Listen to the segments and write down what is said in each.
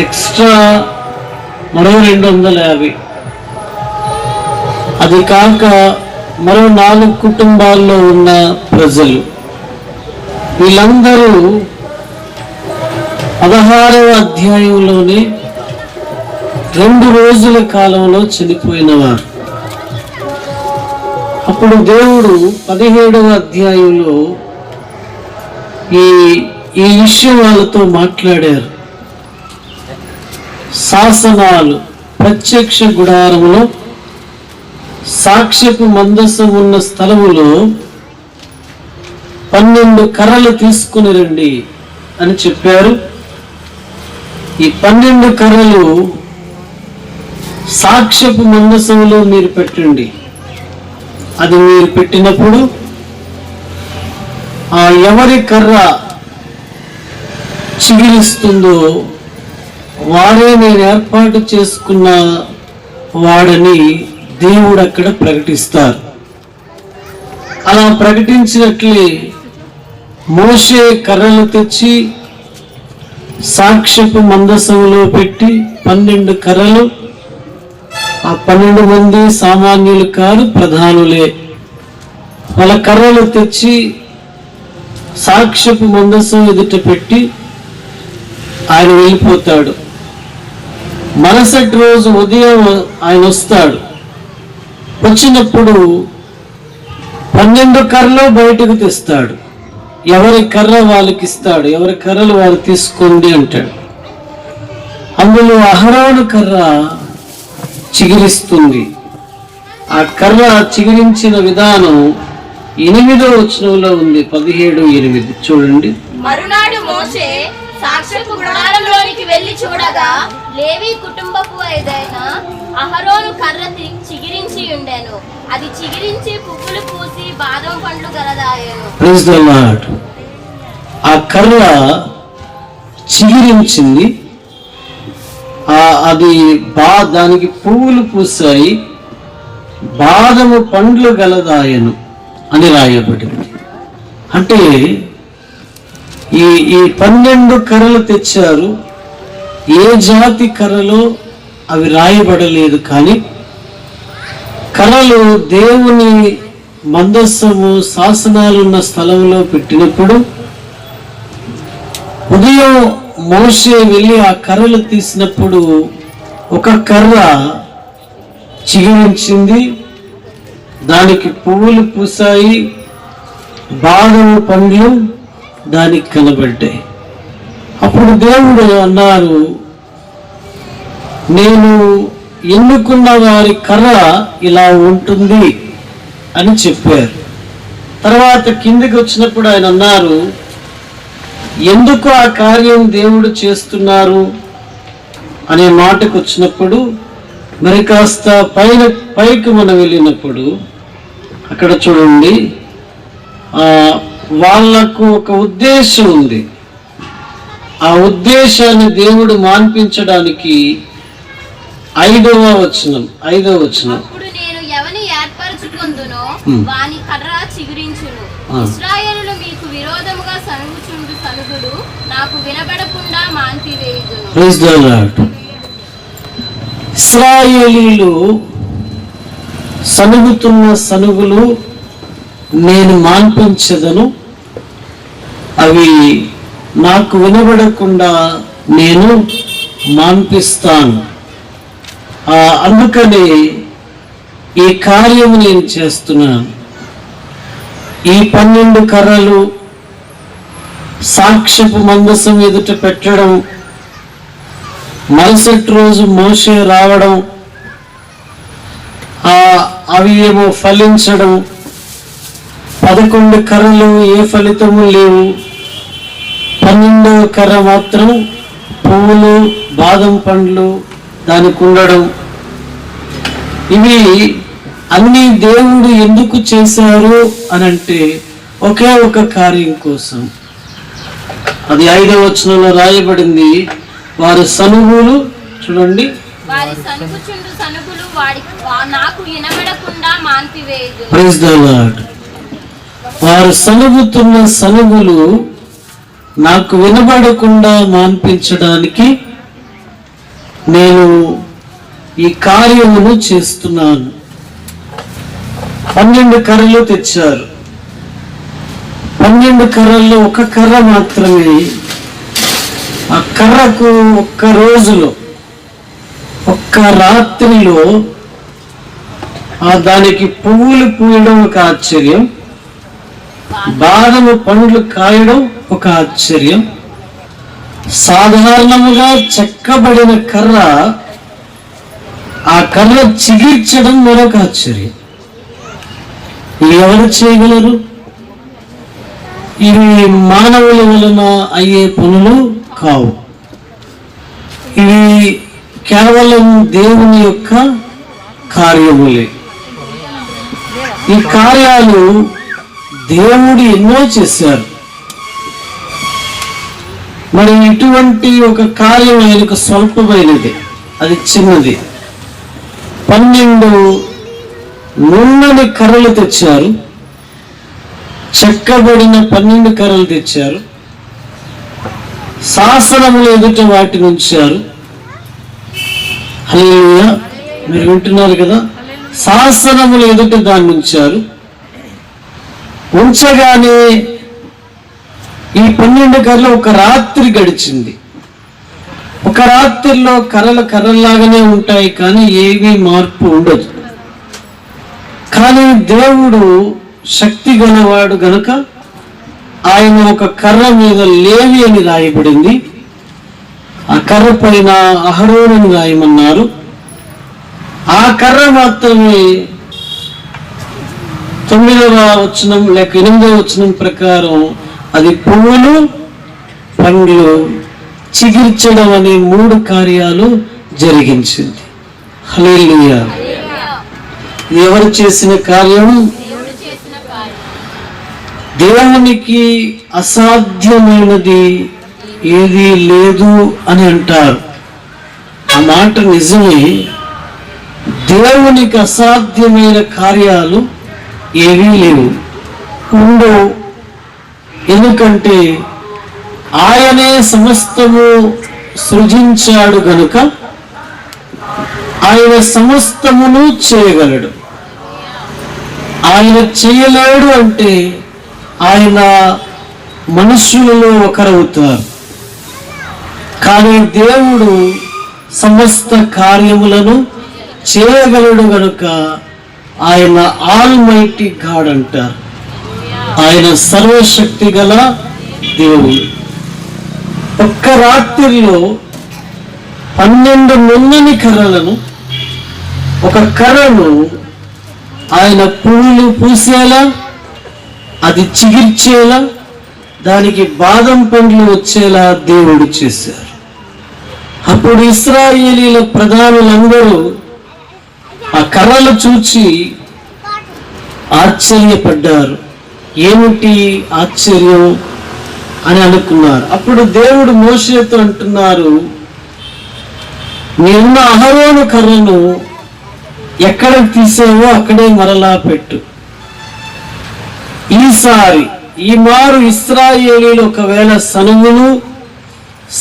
Extra మరో 250. అది కాక మరో 4 కుటుంబాల్లో ఉన్న ప్రజలు, వీళ్ళందరూ 16వ అధ్యాయంలోనే 2 రోజుల కాలంలో చనిపోయినవారు. అప్పుడు దేవుడు 17వ అధ్యాయంలో ఈ విషయం వాళ్ళతో మాట్లాడారు. శాసనాలు ప్రత్యక్ష గుడారములో సాక్ష్యపు మందసం ఉన్న స్థలములో 12 కర్రలు తీసుకుని రండి అని చెప్పారు. ఈ 12 కర్రలు సాక్ష్యపు మందసంలో మీరు పెట్టండి. అది మీరు పెట్టినప్పుడు ఎవరి కర్ర చిగిరిస్తుందో వారే నేను ఏర్పాటు చేసుకున్న వాడని దేవుడు అక్కడ ప్రకటిస్తారు. అలా ప్రకటించినట్లే మోషే కర్రలు తెచ్చి సాక్ష్యపు మందసంలో పెట్టి 12 కర్రలు, ఆ 12 మంది సామాన్యులు కాదు, ప్రధానులే. వాళ్ళ కర్రలు తెచ్చి సాక్ష్యపు మందసం ఎదుట పెట్టి ఆయన వెళ్ళిపోతాడు. మరుసటి రోజు ఉదయం ఆయన వస్తాడు. వచ్చినప్పుడు 12 కర్రలు బయటకు తెస్తాడు. ఎవరి కర్ర వాళ్ళకి ఇస్తాడు, ఎవరి కర్రలు వారు తీసుకోండి అంటాడు. అందులో అహరోను కర్ర చిగిరిస్తుంది. ఆ కర్ర చిగిరించిన విధానం 8వ వచనంలో ఉంది. 17:8 చూడండి. మరునాడు మోషే సాక్ష్యపు గుడారంలోనికి వెళ్లి చూడగా లేవి కుటుంబపు ఏదైనా అహరోను కర్ర చిగిరించి ఉండెను. అది చిగిరించి పువ్వులు పూసి బాదం పండ్లు గలదాయెను. Praise the Lord. ఆ కర్ర చిగిరించింది. అది దానికి పువ్వులు పూసాయి, బాదము పండ్లు గలదాయను అని రాయబడింది. అంటే ఈ 12 కర్రలు తెచ్చారు. ఏ జాతి కర్రలో అవి రాయబడలేదు, కానీ కర్రలు దేవుని మందస్సము శాసనాలు ఉన్న స్థలంలో పెట్టినప్పుడు ఉదయం మోషే వెళ్ళి ఆ కర్రలు తీసినప్పుడు ఒక కర్ర చిగిరించింది, దానికి పువ్వులు పూసాయి, బాదము పండ్లు దానికి కనబడ్డాయి. అప్పుడు దేవుడు అన్నారు, నేను ఎన్నుకున్న వారి కర్ర ఇలా ఉంటుంది అని చెప్పారు. తర్వాత కిందికి వచ్చినప్పుడు ఆయన అన్నారు, ఎందుకు ఆ కార్యం దేవుడు చేస్తున్నారు అనే మాటకు వచ్చినప్పుడు మరి కాస్త పైకి మనం వెళ్ళినప్పుడు అక్కడ చూడండి, వాళ్లకు ఒక ఉద్దేశం ఉంది. ఆ ఉద్దేశాన్ని దేవుడు మాన్పించడానికి 5వ వచనం. అప్పుడు నేను ఎవని ఏర్పరచుకొందునో వాని కర్ర చిగురించును. ఇశ్రాయేలులు మీకు విరోధముగా సనుగుచుండు సనుగులు నాకు వినబడకుండా మాన్పివేయుదును. Praise the Lord. ఇశ్రాయేలీలు సనుగుతున్న సనుగులు నేను మాన్పించదను, అవి నాకు వినబడకుండా నేను మాన్పిస్తాను. అందుకని ఈ కార్యము నేను చేస్తున్నాను. ఈ 12 కర్రలు సాక్ష్యపు మందసం ఎదుట పెట్టడం, మరుసటి రోజు మోషే రావడం, అవి ఏమో ఫలించడం, 11 కర్రలు ఏ ఫలితము లేవు, 12వ కర్ర మాత్రం పువ్వులు బాదం పండ్లు దానికి ఉండడం. ఇవి అన్ని దేవుడు ఎందుకు చేశారు అనంటే ఒకే ఒక కార్యం కోసం. అది 5వ వచనంలో రాయబడింది. వారి సనుగులు చూడండి, వారి సనుగుచుండు సనుగులు నాకు వినబడకుండా మాన్పివేయుదును. Praise the Lord. వారు సనుగుతున్న సనుగులు నాకు వినబడకుండా మాన్పించడానికి నేను ఈ కార్యమును చేస్తున్నాను. 12 కర్రలు తెచ్చారు. 12 కర్రల్లో ఒక కర్ర మాత్రమే, ఆ కర్రకు ఒక్క రోజులో, ఒక్క రాత్రిలో దానికి పువ్వులు పూయడం ఒక ఆశ్చర్యం, బాదము పండ్లు కాయడం ఒక ఆశ్చర్యం. సాధారణముగా చెక్కబడిన కర్ర, ఆ కర్ర చిగిర్చడం మరొక ఆశ్చర్యం. ఎవరు చేయగలరు? ఇవి మానవుల వలన అయ్యే పనులు కావు. ఇవి కేవలం దేవుని యొక్క కార్యములే. ఈ కార్యాలు దేవుడు ఎన్నో చేశారు. మరి ఇటువంటి ఒక కార్యం ఆయనకు స్వల్పమైనది, అది చిన్నది. 12 నున్నని కర్రలు తెచ్చారు, చెక్కబడిన 12 కర్రలు తెచ్చారు. శాసనములు ఎదుట వాటిని ఉంచారు. హల్లెలూయా, మీరు వింటున్నారు కదా? శాసనములు ఎదుట దాన్ని ఉంచారు. ఉంచగానే ఈ 12 కర్రలు ఒక రాత్రి గడిచింది. ఒక రాత్రిలో కర్రలు కర్రలాగానే ఉంటాయి, కానీ ఏమీ మార్పు ఉండదు. కానీ దేవుడు శక్తి గలవాడు గనుక ఆయన ఒక కర్ర మీద లేవి అని రాయబడింది. ఆ కర్ర పైన అహరోనుని రాయమన్నారు. ఆ కర్ర మాత్రమే 9వ వచనం లేక 8వ వచనం ప్రకారం అది పువ్వులు పండ్లు చిగిర్చడం అనే 3 కార్యాలు జరిగించింది. హల్లెలూయా. ఎవరు చేసిన కార్యం? దేవునికి అసాధ్యమైనది ఏదీ లేదు అని అంటారు. ఆ మాట నిజమే. దేవునికి అసాధ్యమైన కార్యాలు ఏవీ లేవు, ఉండవు. ఎందుకంటే ఆయనే సమస్తము సృజించాడు గనుక ఆయన సమస్తమును చేయగలడు. ఆయన చేయలేడు అంటే ఆయన మనుషులలో ఒకరవుతారు. కానీ దేవుడు సమస్త కార్యములను చేయగలడు గనుక ఆయన ఆల్మైటీ గాడ్ అంటారు. ఆయన సర్వశక్తి గల దేవుడు. ఒక్క రాత్రిలో 12 నున్నని కర్రలను, ఒక కర్రను ఆయన పువ్వులు పూసేలా, అది చిగిర్చేలా, దానికి బాదం పండ్లు వచ్చేలా దేవుడు చేశారు. అప్పుడు ఇశ్రాయేలీల ప్రధానులందరూ ఆ కర్రలు చూచి ఆశ్చర్యపడ్డారు. ఏమిటి ఆశ్చర్యం అని అనుకున్నారు. అప్పుడు దేవుడు మోషేతో అంటున్నారు, నిన్న అహరోను కర్రను ఎక్కడ తీసావో అక్కడే మరలా పెట్టు. ఈ మారు ఇశ్రాయేలీలు ఒకవేళ సనువును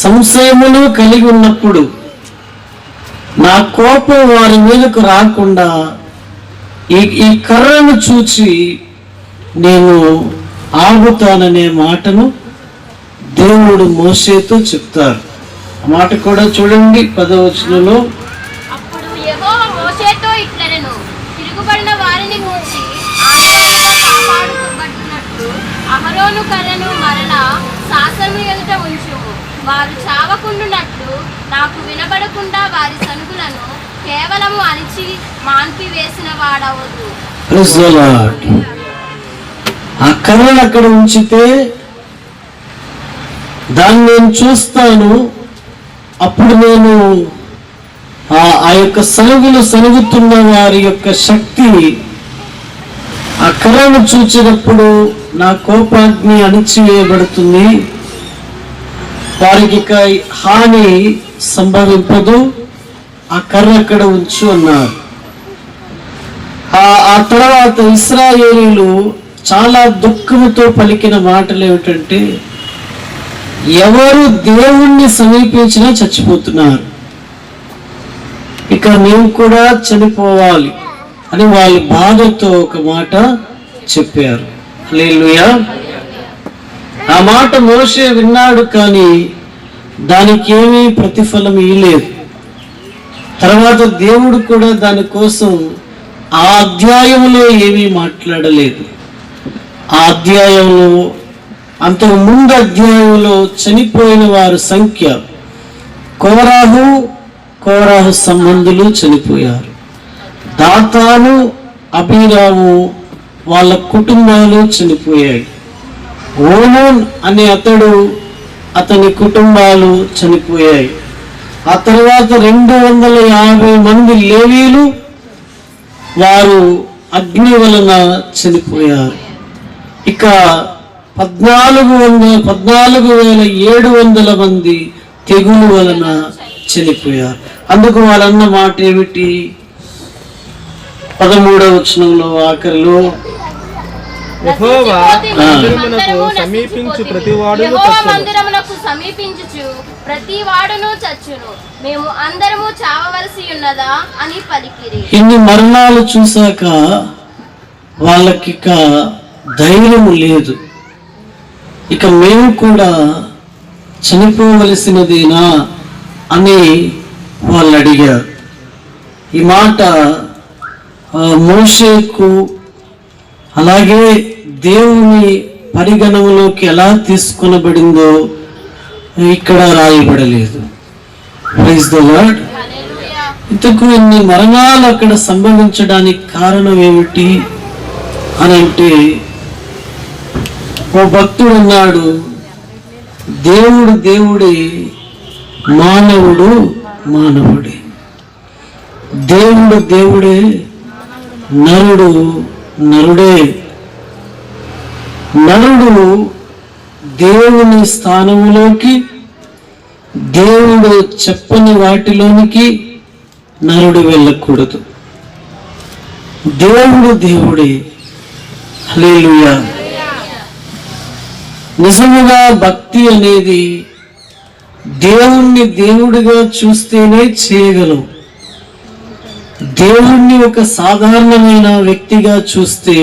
సంశయమును కలిగి ఉన్నప్పుడు నా కోపం వారి మీదకు రాకుండా ఈ కర్రను చూచి నేను ఆగుతాననే మాటను దేవుడు మోషేతో చెప్తారు. ఆ మాట కూడా చూడండి 10వ వచనంలో. అప్పుడు యెహోవా మోషేతో ఇట్లనెను, తిరుగుబడిన వారిని గూర్చి ఆజ్ఞలుగా కాపాడుబడుతున్నట్లు అహరోను కర్రను మరలా శాసనము ఎదుట ఉంచుము. వారు చావకుండునట్లు నాకు వినబడకుండా వారి సనుగులను కేవలము అణిచి మాన్పి వేసిన వాడవదు. ఆ కర్రను అక్కడ ఉంచితే దాన్ని నేను చూస్తాను. అప్పుడు నేను ఆ యొక్క సనుగులు సనుగుతున్న వారి యొక్క శక్తి ఆ కర్రను చూచినప్పుడు నా కోపాగ్ని అణిచివేయబడుతుంది. వారికి హాని సంభవింపదు. ఆ కర్ర అక్కడ ఉంచు అన్నారు. ఆ తర్వాత ఇశ్రాయేలీలు చాలా దుఃఖంతో పలికిన మాటలు ఏమిటంటే, ఎవరు దేవుణ్ణి సమీపించినా చచ్చిపోతున్నారు, ఇక మేము కూడా చనిపోవాలి అని వాళ్ళ బాధతో ఒక మాట చెప్పారు. హల్లెలూయా. ఆ మాట మోషే విన్నాడు, కానీ దానికి ఏమీ ప్రతిఫలం ఇవ్వలేదు. తర్వాత దేవుడు కూడా దానికోసం ఆ అధ్యాయంలో ఏమీ మాట్లాడలేదు. ఆ అధ్యాయంలో, అంతకు ముందు అధ్యాయంలో చనిపోయిన వారి సంఖ్య, కోరాహు సంబంధులు చనిపోయారు. దాతాను, అబీరాము వాళ్ళ కుటుంబాలు చనిపోయాయి. ఓనోన్ అనే అతని కుటుంబాలు చనిపోయాయి. ఆ తర్వాత 250 మంది లేవీలు వారు అగ్ని వలన చనిపోయారు. ఇక 14,700 మంది తెగులు వలన చనిపోయారు. అందుకు వాళ్ళన్న మాట ఏమిటి? 13వ వచనంలో ఆఖరిలో, యెహోవా మందిరమునకు సమీపించు ప్రతివాడును చచ్చును, మేము అందరము చావవలసి ఉన్నదా అని పలికిరి. ఇన్ని మరణాలు చూశాక వాళ్ళకి ఇక ధైర్యం లేదు. ఇక మేము కూడా చనిపోవలసినదేనా అని వాళ్ళు అడిగారు. ఈ మాట మోషేకు అలాగే దేవుని పరిగణనలోకి ఎలా తీసుకొనబడిందో ఇక్కడ రాయబడలేదు. Praise the lord. ఇంతకు ఇన్ని మరణాలు అక్కడ సంభవించడానికి కారణం ఏమిటి అని అంటే, ఓ భక్తుడు అన్నాడు, దేవుడు దేవుడే, మానవుడు మానవుడే. దేవుడు దేవుడే, నరుడు నరుడే. నరుడు దేవుని స్థానంలోకి, దేవుడు చెప్పని వాటిలోనికి నరుడు వెళ్ళకూడదు. దేవుడు దేవుడే. హల్లెలూయా. నిజముగా భక్తి అనేది దేవుణ్ణి దేవుడిగా చూస్తేనే చేయగలం. దేవుణ్ణి ఒక సాధారణమైన వ్యక్తిగా చూస్తే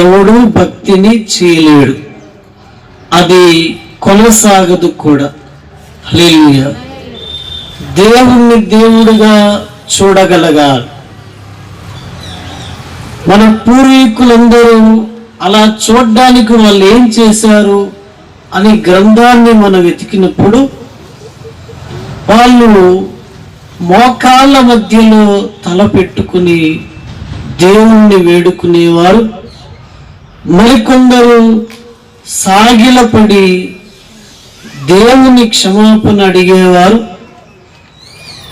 ఎవడూ భక్తిని చేయలేడు, అది కొనసాగదు కూడా. హల్లెలూయా. దేవుణ్ణి దేవుడిగా చూడగలగాలి. మన పూర్వీకులందరూ అలా చూడడానికి వాళ్ళు ఏం చేశారు అని గ్రంథాన్ని మనం వెతికినప్పుడు, వాళ్ళు మోకాళ్ళ మధ్యలో తల పెట్టుకుని దేవుణ్ణి వేడుకునేవారు. మరికొందరు సాగిలపడి దేవుని క్షమాపణ అడిగేవారు.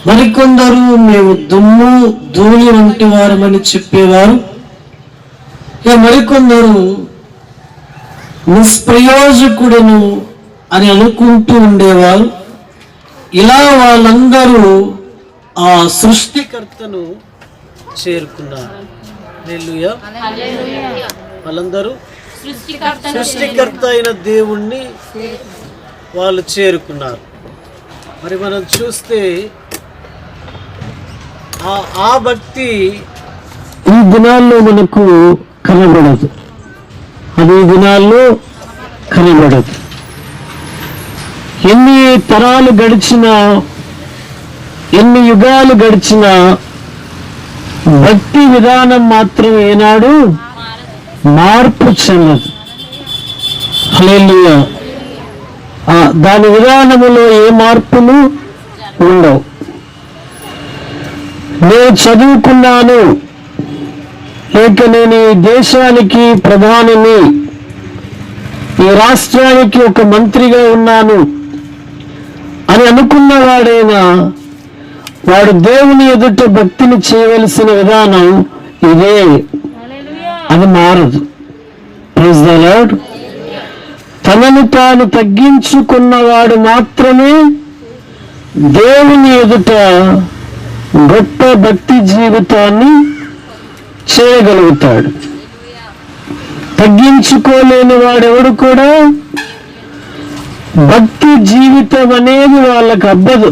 మరికొందరు మేము దుమ్ము ధూళి వంటి వారమని చెప్పేవారు. ఇక మరికొందరు నిష్ప్రయోజకుడును అని అనుకుంటూ ఉండేవారు. ఇలా వాళ్ళందరూ ఆ సృష్టికర్తను చేరుకున్నారు. హల్లెలూయా. వాళ్ళందరూ సృష్టికర్త అయిన దేవుణ్ణి వాళ్ళు చేరుకున్నారు. మరి మనం చూస్తే ఆ భక్తి ఈ దినాల్లో మనకు కనబడదు. అది ఈ దినాల్లో కనబడదు. ఎన్ని తరాలు గడిచినా, ఎన్ని యుగాలు గడిచినా భక్తి విధానం మాత్రం ఏనాడు మార్పు చెందదు. హల్లెలూయా. దాని విధానములో ఏ మార్పులు ఉండవు. నేను చదువుకున్నాను, లేక నేను ఈ దేశానికి ప్రధానిని, ఈ రాష్ట్రానికి ఒక మంత్రిగా ఉన్నాను అని అనుకున్నవాడైనా వాడు దేవుని ఎదుట భక్తిని చేయవలసిన విధానం ఇదే, అది మారదు. Praise the Lord. తనను తాను తగ్గించుకున్నవాడు మాత్రమే దేవుని ఎదుట గొప్ప భక్తి జీవితాన్ని చేయగలుగుతాడు. తగ్గించుకోలేని వాడెవడు కూడా భక్తి జీవితం అనేది వాళ్ళకు అబ్బదు,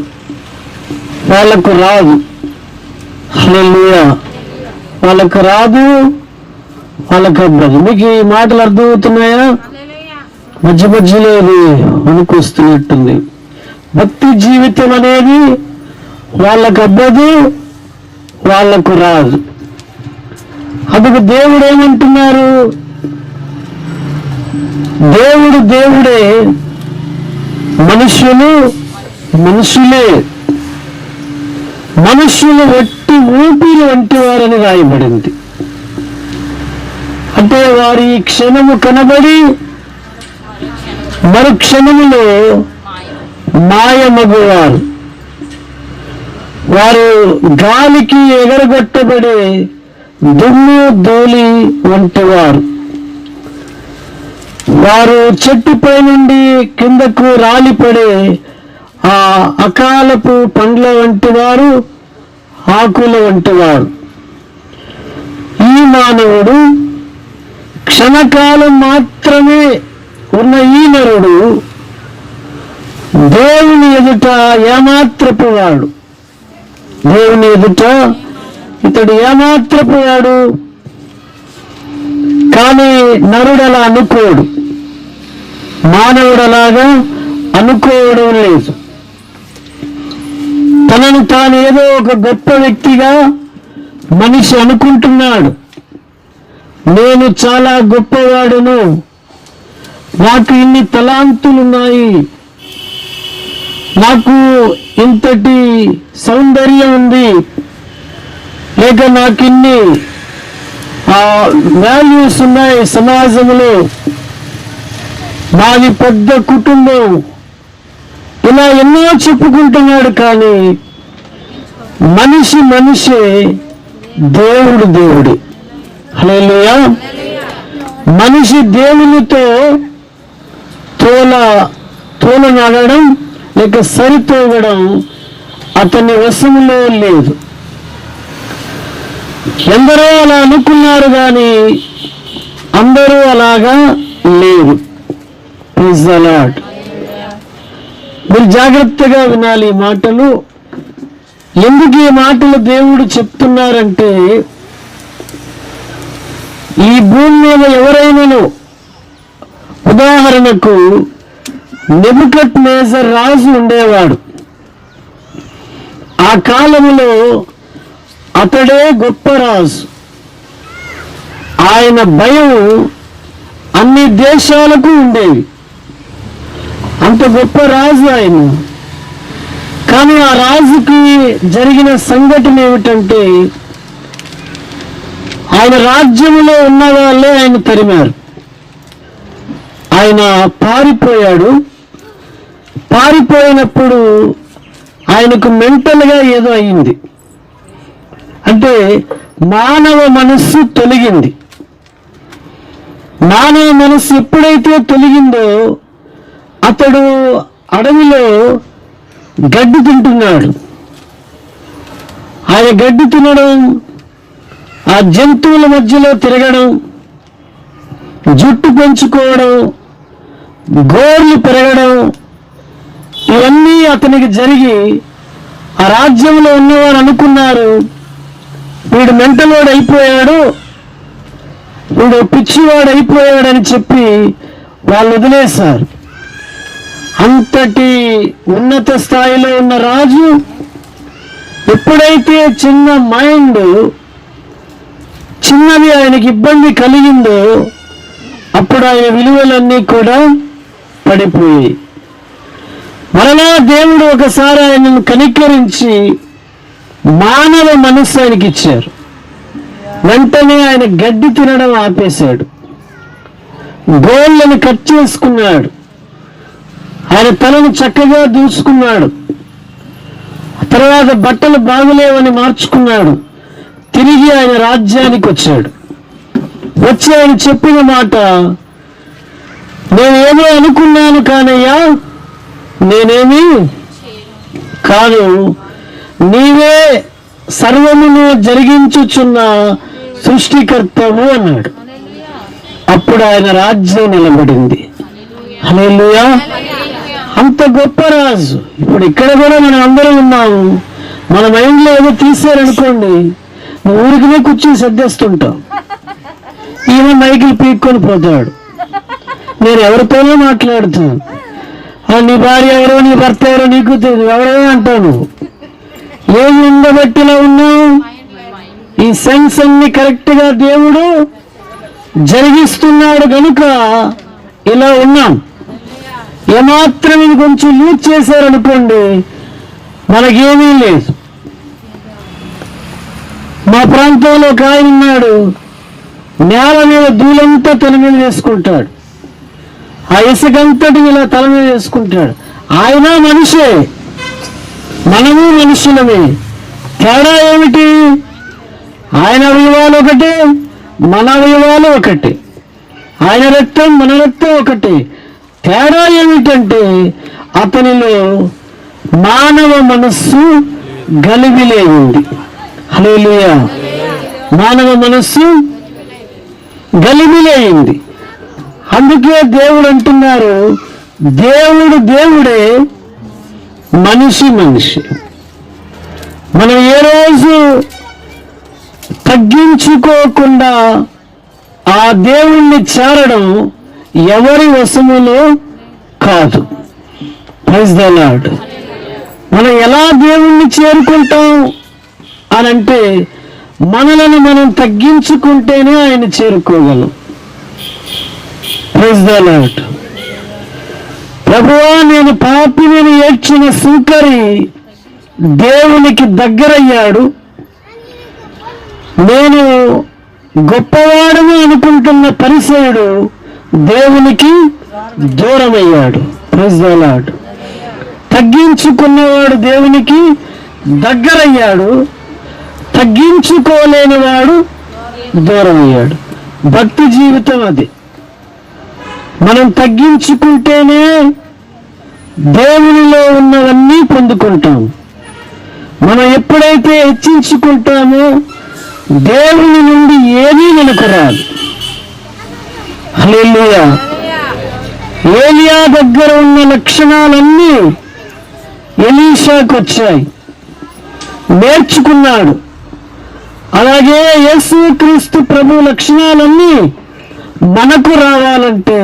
వాళ్ళకు రాదు. హల్లెలూయా. వాళ్ళకు రాదు, వాళ్ళకు అవ్వదు. మీకు ఈ మాటలు అర్థమవుతున్నాయా? మధ్య మధ్యలో ఇది వణుకొస్తున్నట్టుంది. భక్తి జీవితం అనేది వాళ్ళకు అవ్వదు, వాళ్ళకు రాదు. అందుకు దేవుడు ఏమంటున్నారు? దేవుడు దేవుడే, మనుషులు మనుషులే. మనుషులు వట్టి ఊపిరి వంటి వారని రాయబడింది. అంటే వారి క్షణము కనబడి మరు క్షణములో మాయమగువారు. వారు గాలికి ఎగరగొట్టబడే దుమ్ము ధూళి వంటి వారు. వారు చెట్టుపై నుండి కిందకు రాలిపడే ఆ అకాలపు పండ్ల వంటి వారు, ఆకుల వంటి వారు. ఈ మానవుడు క్షణకాలం మాత్రమే ఉన్న ఈ నరుడు దేవుని ఎదుట ఏమాత్రపు వాడు. దేవుని ఎదుట ఇతడు ఏమాత్రపు వాడు. కానీ నరుడు అలా అనుకోడు, మానవుడు అలాగా అనుకోవడం లేదు. తనను తాను ఏదో ఒక గొప్ప వ్యక్తిగా మనిషి అనుకుంటున్నాడు. నేను చాలా గొప్పవాడును, నాకు ఇన్ని తలాంతులున్నాయి, నాకు ఇంతటి సౌందర్యం ఉంది, లేక నాకు ఇన్ని వాల్యూస్ ఉన్నాయి సమాజంలో, నాది పెద్ద కుటుంబం, ఇలా ఎన్నో చెప్పుకుంటున్నాడు. కానీ మనిషి మనిషే, దేవుడు దేవుడే. హల్లెలూయా. మనిషి దేవునితో తోలనడడం లేక సరితూగడం అతని వశంలో లేదు. ఎందరో అలా అనుకున్నారు, కానీ అందరూ అలాగా లేరు. Praise the Lord. మీరు జాగ్రత్తగా వినాలి ఈ మాటలు. ఎందుకు ఈ మాటలు దేవుడు చెప్తున్నారంటే, ఈ భూమి మీద ఎవరైనాను, ఉదాహరణకు నెబుకద్నెజర్ రాజు ఉండేవాడు. ఆ కాలంలో అతడే గొప్ప రాజు. ఆయన భయం అన్ని దేశాలకు ఉండేవి. అంత గొప్ప రాజు ఆయన. కానీ ఆ రాజుకి జరిగిన సంఘటన ఏమిటంటే, ఆయన రాజ్యంలో ఉన్న వాళ్ళే ఆయన తరిమారు. ఆయన పారిపోయాడు. పారిపోయినప్పుడు ఆయనకు మెంటల్గా ఏదో అయింది. అంటే మానవ మనస్సు తొలగింది. మానవ మనస్సు ఎప్పుడైతే తొలగిందో అతడు అడవిలో గడ్డి తింటున్నాడు. ఆయన గడ్డి తినడం, ఆ జంతువుల మధ్యలో తిరగడం, జుట్టు పెంచుకోవడం, గోర్లు పెరగడం, ఇవన్నీ అతనికి జరిగి ఆ రాజ్యంలో ఉన్నవారు అనుకున్నారు, వీడు మెంటలోడు అయిపోయాడు, వీడు పిచ్చివాడు అయిపోయాడని చెప్పి వాళ్ళు వదిలేశారు. అంతటి ఉన్నత స్థాయిలో ఉన్న రాజు ఎప్పుడైతే చిన్న మైండ్, చిన్నది ఆయనకి ఇబ్బంది కలిగిందో అప్పుడు ఆయన విలువలన్నీ కూడా పడిపోయాయి. మరలా దేవుడు ఒకసారి ఆయనను కనికరించి మానవ మనస్సు ఆయనకి ఇచ్చారు. వెంటనే ఆయన గడ్డి తినడం ఆపేశాడు, గోళ్ళను కట్ చేసుకున్నాడు, ఆయన తలను చక్కగా దూసుకున్నాడు, తర్వాత బట్టలు బాగులేవని మార్చుకున్నాడు, తిరిగి ఆయన రాజ్యానికి వచ్చాడు. వచ్చి ఆయన చెప్పిన మాట, నేనేమో అనుకున్నాను కానయ్యా, నేనేమి కాదు, నీవే సర్వమును జరిగించుచున్న సృష్టికర్తవు అన్నాడు. అప్పుడు ఆయన రాజ్యం నిలబడింది. హల్లెలూయా. అంత గొప్ప రాజు. ఇప్పుడు ఇక్కడ కూడా మనం అందరం ఉన్నాము. మన మైండ్లో ఏదో తీసారనుకోండి, నువ్వు ఊరికినే కూర్చొని సర్దేస్తుంటావు. ఈమె మైకిల్ పీక్కొని పోతాడు. నేను ఎవరితోనో మాట్లాడుతాను, నీ భార్య ఎవరో నీ భర్త ఎవరో నీకు తెలియదు, ఎవరో అంటావు. ఏమి ఉండబట్టిలా ఉన్నావు? ఈ సెన్స్ అన్ని కరెక్ట్ గా దేవుడు జరిగిస్తున్నాడు గనుక ఇలా ఉన్నాం. ఏమాత్రం ఇది కొంచెం లూజ్ చేశారనుకోండి, మనకేమీ లేదు. మా ప్రాంతంలో ఒక ఆయన ఉన్నాడు, నేల మీద ధూళంతా తల మీద వేసుకుంటాడు, ఆ ఇసుకంతటి ఇలా తల మీద వేసుకుంటాడు. ఆయన మనిషే, మనము మనుషులమే. తేడా ఏమిటి? ఆయన అవయవాలు ఒకటే, మన అవయవాలు ఒకటి. ఆయన రక్తం మన రక్తం ఒకటి. తేడా ఏమిటంటే అతనిలో మానవ మనస్సు గలిబిలే ఉంది. హల్లెలూయా. మానవ మనస్సు గలిబిలే ఉంది. అందుకే దేవుడు అంటున్నారు, దేవుడు దేవుడే, మనిషి మనిషి. మనం ఏ రోజు తగ్గించుకోకుండా ఆ దేవుణ్ణి చేరడం ఎవరి వశములో కాదు. Praise the Lord. మనం ఎలా దేవుణ్ణి చేరుకుంటాం అనంటే మనలను మనం తగ్గించుకుంటేనే ఆయన చేరుకోగలం. Praise the lord. ప్రభువా, నేను పాపిని ఏడ్చిన సుంకరి దేవునికి దగ్గరయ్యాడు. నేను గొప్పవాడని అనుకుంటున్న పరిసయుడు దేవునికి దూరమయ్యాడు. Praise the Lord. తగ్గించుకున్నవాడు దేవునికి దగ్గరయ్యాడు, తగ్గించుకోలేని వాడు దూరమయ్యాడు. భక్తి జీవితం అది. మనం తగ్గించుకుంటేనే దేవునిలో ఉన్నవన్నీ పొందుకుంటాం. మనం ఎప్పుడైతే హెచ్చించుకుంటామో దేవుని నుండి ఏదీ మనకు రాదు. హల్లెలూయా. ఏలియా దగ్గర ఉన్న లక్షణాలన్నీ ఎలీషాకు వచ్చాయి, నేర్చుకున్నాడు. అలాగే యేసుక్రీస్తు ప్రభు లక్షణాలన్నీ మనకు రావాలంటే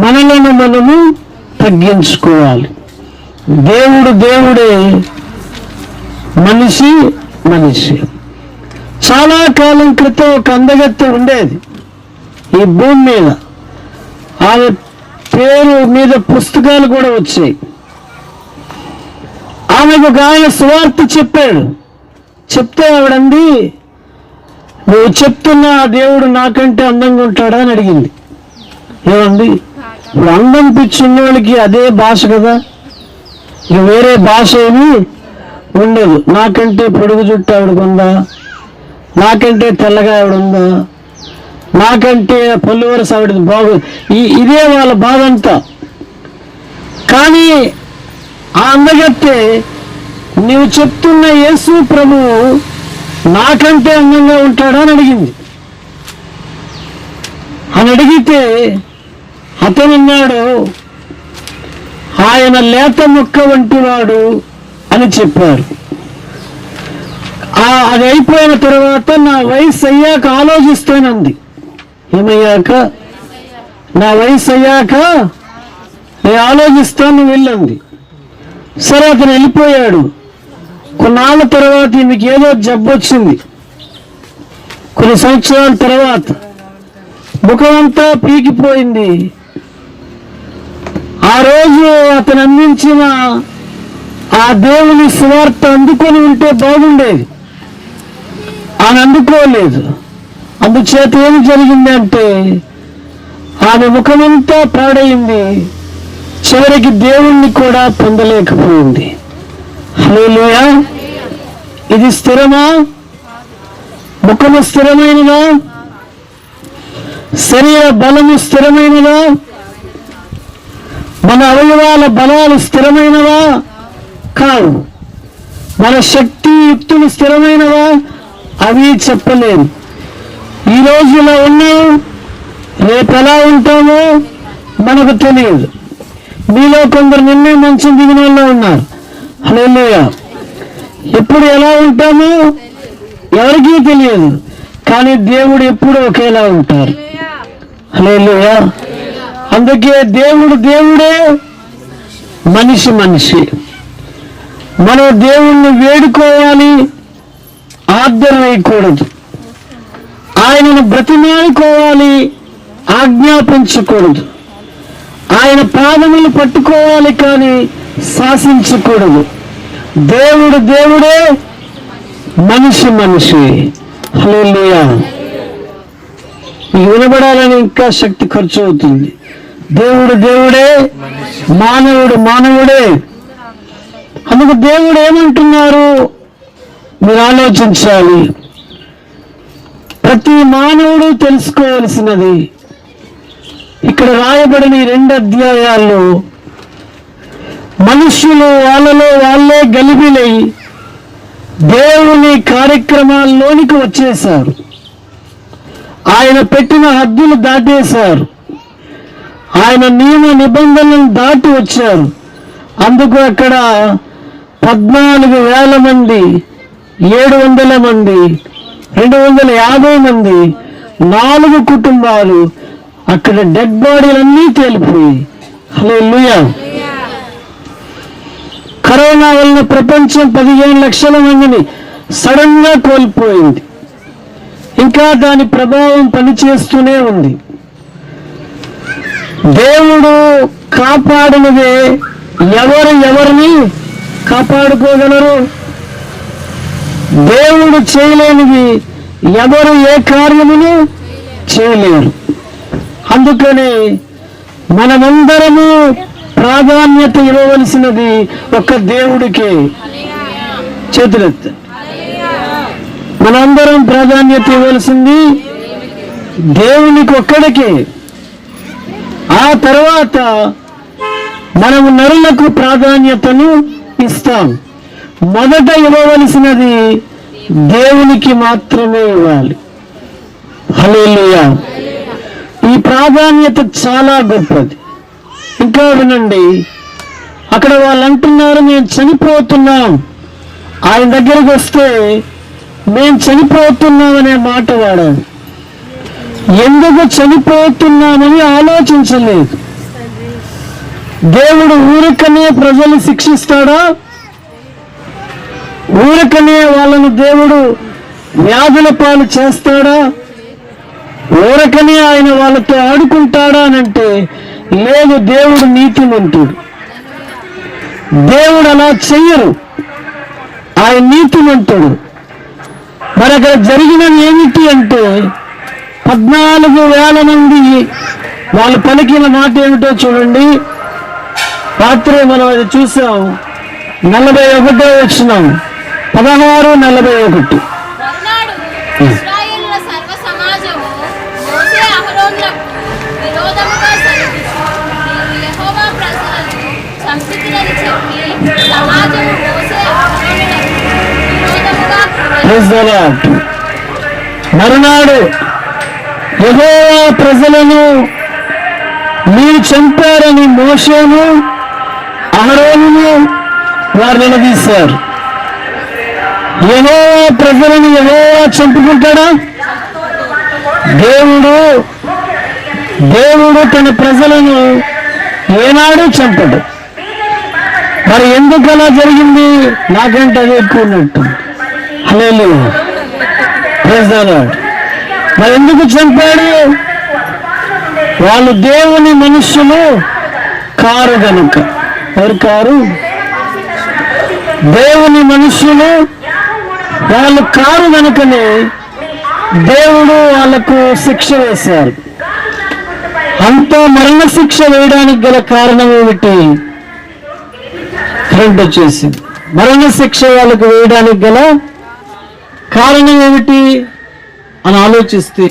మనలను మనము తగ్గించుకోవాలి. దేవుడు దేవుడే, మనిషి మనిషి. చాలా కాలం క్రితం ఒక అందగత్తె ఉండేది ఈ భూమి మీద. ఆమె పేరు మీద పుస్తకాలు కూడా వచ్చాయి. ఆమెకు ఒక ఆయన సువార్త చెప్పాడు. చెప్తే ఆవిడంది, నువ్వు చెప్తున్నా దేవుడు నాకంటే అందంగా ఉంటాడా అని అడిగింది. ఏమండి, ఇప్పుడు అందం పిచ్చున్న వాళ్ళకి అదే భాష కదా, ఇక వేరే భాష ఏమి ఉండదు. నాకంటే పొడుగు జుట్టు ఆవిడకుందా, నాకంటే తెల్లగా ఆవిడుందా, నాకంటే పళ్ళు వరస ఆవిడది బాగు, ఇదే వాళ్ళ బాధ అంతా. కానీ ఆ అందగత్తె, నీవు చెప్తున్న యేసు ప్రభువు నాకంటే అందంగా ఉంటాడా అని అడిగింది. అని అడిగితే అతనున్నాడు, ఆయన లేత మొక్క వంటి వాడు అని చెప్పారు. అది అయిపోయిన తర్వాత నా వయసు అయ్యాక ఆలోచిస్తానంది. ఏమయ్యాక? నా వయసు అయ్యాక నేను ఆలోచిస్తాను వెళ్ళంది. సరే, అతను వెళ్ళిపోయాడు. కొన్నాళ్ళ తర్వాత ఈమెకి ఏదో జబ్బు వచ్చింది. కొన్ని సంవత్సరాల తర్వాత ముఖం అంతా పీకిపోయింది. ఆ రోజు అతను అందించిన ఆ దేవుని సువార్త అందుకొని ఉంటే బాగుండేది. ఆమె అందుకోలేదు. అందుచేత ఏం జరిగిందంటే ఆమె ముఖమంతా పాడైంది. చివరికి దేవుణ్ణి కూడా పొందలేకపోయింది. హల్లెలూయా. ఇది స్థిరమా? ముఖము స్థిరమైనదా? శరీర బలము స్థిరమైనదా? మన అవయవాల బలాలు స్థిరమైనవా? కావు. మన శక్తి యుక్తులు స్థిరమైనవా? అవి చెప్పలేము. ఈరోజు ఇలా ఉన్నాం, రేపు ఎలా ఉంటామో మనకు తెలియదు. మీలో కొందరు నిన్నే మంచం దిగిన వాళ్ళు ఉన్నారు. హల్లెలూయా. ఎప్పుడు ఎలా ఉంటామో ఎవరికీ తెలియదు, కానీ దేవుడు ఎప్పుడు ఒకేలా ఉంటారు. హల్లెలూయా. అందుకే దేవుడు దేవుడే, మనిషి మనిషి. మనం దేవుణ్ణి వేడుకోవాలి, ఆర్డర్ వేయకూడదు. ఆయనను బ్రతిమాలుకోవాలి, ఆజ్ఞాపించకూడదు. ఆయన పాదములు పట్టుకోవాలి, కానీ శాసించకూడదు. దేవుడు దేవుడే, మనిషి మనిషి. హల్లెలూయా. వినబడాలని ఇంకా శక్తి ఖర్చు అవుతుంది. దేవుడు దేవుడే, మానవుడు మానవుడే. అందుకు దేవుడు ఏమంటున్నారు మీరు ఆలోచించాలి. ప్రతి మానవుడు తెలుసుకోవలసినది ఇక్కడ రాయబడిన ఈ 2 అధ్యాయాల్లో మనుష్యులు వాళ్ళలో వాళ్ళే గలిబిలై దేవుని కార్యక్రమాల్లోనికి వచ్చేశారు. ఆయన పెట్టిన హద్దులు దాటేశారు. ఆయన నియమ నిబంధనలను దాటి వచ్చారు. అందుకు అక్కడ 14,000 మంది, 700 మంది, 250 మంది, 4 కుటుంబాలు అక్కడ డెడ్ బాడీలన్నీ తేలిపోయి. హల్లెలూయా. కరోనా వలన ప్రపంచం 15 లక్షల మందిని సడన్ గా కోల్పోయింది. ఇంకా దాని ప్రభావం పనిచేస్తూనే ఉంది. దేవుడు కాపాడినదే ఎవరిని కాపాడుకోగలరు? దేవుడు చేయలేనిది ఎవరు ఏ కార్యమును చేయలేరు. అందుకని మనమందరము ప్రాధాన్యత ఇవ్వవలసినది ఒక్క దేవుడికే. చేతులెత్త. మనందరం ప్రాధాన్యత ఇవ్వాల్సింది దేవునికి ఒక్కడికే. ఆ తర్వాత మనము నరులకు ప్రాధాన్యతను ఇస్తాం. మొదట ఇవ్వవలసినది దేవునికి మాత్రమే ఇవ్వాలి. హల్లెలూయా. ఈ ప్రాధాన్యత చాలా గొప్పది. ఇంకా వినండి, అక్కడ వాళ్ళు అంటున్నారు మేము చనిపోతున్నాం. ఆయన దగ్గరికి వస్తే మేము చనిపోతున్నామనే మాట వాడారు. ఎందుకు చనిపోతున్నామని ఆలోచించలేదు. దేవుడు ఊరికనే ప్రజలు శిక్షిస్తాడా? ఊరికనే వాళ్ళను దేవుడు వ్యాధుల పాలు చేస్తాడా? ఊరకనే ఆయన వాళ్ళతో ఆడుకుంటాడా అని అంటే లేదు. దేవుడు నీతిమంతుడు. దేవుడు అలా చెయ్యరు. ఆయన నీతిమంతుడు. మరి అక్కడ జరిగినది ఏమిటి అంటే 14,000 మంది వాళ్ళు పలికిన మాట ఏమిటో చూడండి. రాత్రి మనం అది చూసాం. 41వ వచనం, 16:41. మరునాడు ఇశ్రాయేలుల సర్వ సమాజము మోషే అహరోనులకు విరోధముగా సలుగుచు, నీవు యెహోవా ప్రజలను చంపితిరని చెప్పి సమాజము మోషే అహరోనులకు విరోధముగా Praise the Lord. మరునాడు యెహోవా ప్రజలను మీరు చంపారని మోషేను అహరోనును వారు నిలదీశారు. యెహోవా ప్రజలను యెహోవా చంపుకుంటాడా? దేవుడు తన ప్రజలను ఏనాడు చంపడు. మరి ఎందుకు అలా జరిగింది? నాకంటే అది ఎక్కువ ఉన్నట్టు. హల్లెలూయా. Praise the Lord. మరి ఎందుకు చంపాడు? వాళ్ళు దేవుని మనుష్యులు కారు గనుక. ఎవరు కారు? దేవుని మనుష్యులు వాళ్ళు కారు గనుకనే దేవుడు వాళ్ళకు శిక్ష వేశారు. అంత మరణ శిక్ష వేయడానికి గల కారణం ఏమిటి? కరెంట్ వచ్చేసింది. మరణ శిక్ష వాళ్ళకు వేయడానికి గల కారణం ఏమిటి అని ఆలోచిస్తే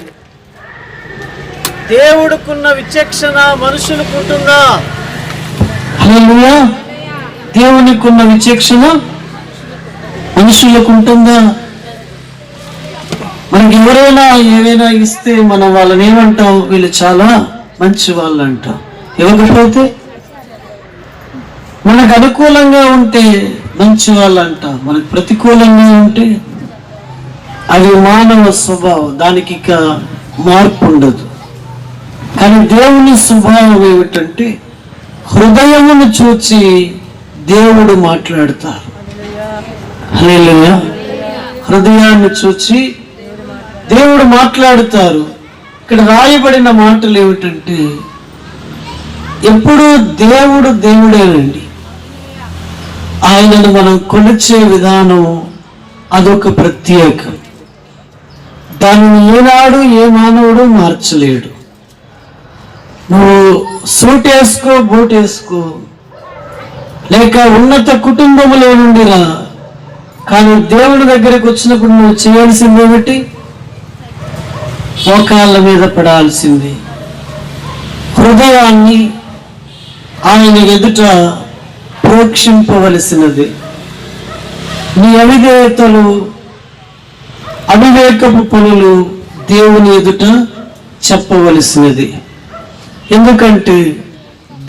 దేవుడుకున్న విచక్షణ మనుషులకు ఉంటుందా? హల్లెలూయా. దేవునికున్న విచక్షణ మనుషులకు ఉంటుందా? మనకి ఎవరైనా ఏవైనా ఇస్తే మనం వాళ్ళని ఏమంటాం? వీళ్ళు చాలా మంచి వాళ్ళు అంటాం. ఇవ్వకపోతే మనకు అనుకూలంగా ఉంటే మంచి వాళ్ళంట మనకు ప్రతికూలంగా ఉంటే అది మానవ స్వభావం, దానికి ఇక మార్పు ఉండదు. కానీ దేవుని స్వభావం ఏమిటంటే హృదయమును చూచి దేవుడు మాట్లాడతారు. హల్లెలూయా. హృదయాన్ని చూచి దేవుడు మాట్లాడుతారు. ఇక్కడ రాయబడిన మాటలు ఏమిటంటే ఎప్పుడూ దేవుడు దేవుడేనండి. ఆయనను మనం కొలిచే విధానం అదొక ప్రత్యేకం. దానిని ఏనాడు ఏ మానవుడు మార్చలేడు. నువ్వు సూట్ వేసుకో, బూట్ వేసుకో, లేక ఉన్నత కుటుంబములో నుండిరా, కానీ దేవుడి దగ్గరకు వచ్చినప్పుడు నువ్వు చేయాల్సింది ఏమిటి? మోకాళ్ళ మీద పడాల్సింది. హృదయాన్ని ఆయన ఎదుట ప్రోక్షింపవలసినది. నీ అవిధేయతలు, అవివేకపు పనులు దేవుని ఎదుట చెప్పవలసినది. ఎందుకంటే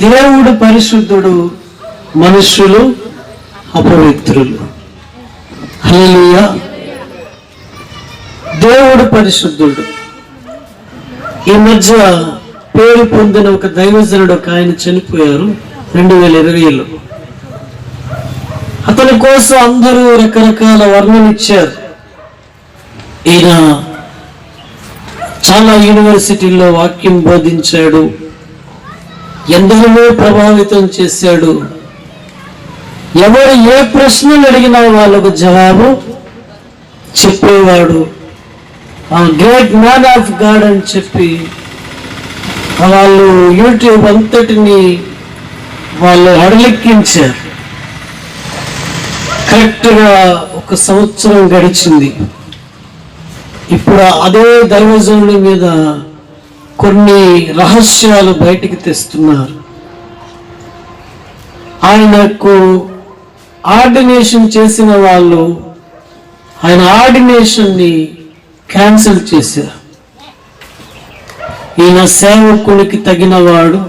దేవుడు పరిశుద్ధుడు, మనుష్యులు అపవిత్రులు. హల్లెలూయా. దేవుడు పరిశుద్ధుడు. ఈ మధ్య పేరు పొందిన ఒక దైవజనుడు ఒక ఆయన చనిపోయారు 2020లో. అతని కోసం అందరూ రకరకాల వర్ణన ఇచ్చారు. ఈయన చాలా యూనివర్సిటీల్లో వాక్యం బోధించాడు, ఎందరినో ప్రభావితం చేశాడు. ఎవరు ఏ ప్రశ్నలు అడిగినా వాళ్ళకు జవాబు చెప్పేవాడు. గ్రేట్ మ్యాన్ ఆఫ్ గాడ్ అని చెప్పి వాళ్ళు యూట్యూబ్ అంతటిని వాళ్ళు అడలెక్కించారు. కరెక్ట్గా 1 సంవత్సరం గడిచింది. ఇప్పుడు అదే దైవజనుడి మీద కొన్ని రహస్యాలు బయటికి తెస్తున్నారు. ఆయనకు ఆర్డినేషన్ చేసిన వాళ్ళు ఆయన ఆర్డినేషన్ని క్యాన్సిల్ చేశారు. ఈయన సేవకునికి తగినవాడు